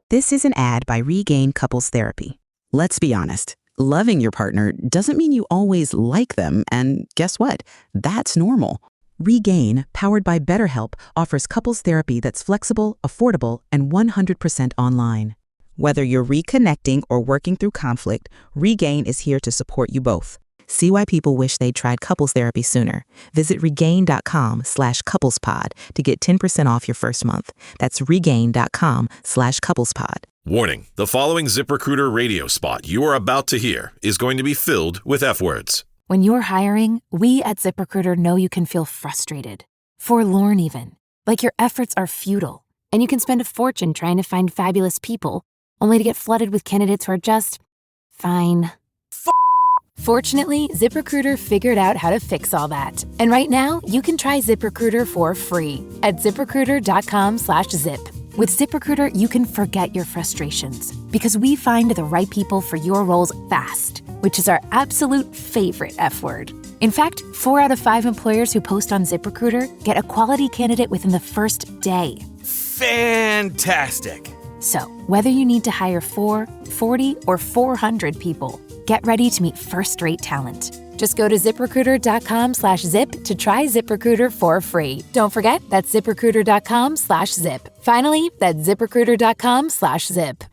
This is an ad by Regain Couples Therapy. Let's be honest. Loving your partner doesn't mean you always like them, and guess what? That's normal. Regain, powered by BetterHelp, offers couples therapy that's flexible, affordable, and 100% online. Whether you're reconnecting or working through conflict, Regain is here to support you both. See why people wish they'd tried couples therapy sooner. Visit regain.com/couplespod to get 10% off your first month. That's regain.com/couplespod. Warning, the following ZipRecruiter radio spot you are about to hear is going to be filled with F words. When you're hiring, we at ZipRecruiter know you can feel frustrated, forlorn even, like your efforts are futile, and you can spend a fortune trying to find fabulous people, only to get flooded with candidates who are just fine. Fortunately, ZipRecruiter figured out how to fix all that. And right now, you can try ZipRecruiter for free at ZipRecruiter.com/zip. With ZipRecruiter, you can forget your frustrations because we find the right people for your roles fast, which is our absolute favorite F word. In fact, 4 out of 5 employers who post on ZipRecruiter get a quality candidate within the first day. Fantastic. So, whether you need to hire 4, 40, or 400 people, get ready to meet first-rate talent. Just go to ZipRecruiter.com/zip to try ZipRecruiter for free. Don't forget, that's ZipRecruiter.com/zip. Finally, that's ZipRecruiter.com/zip.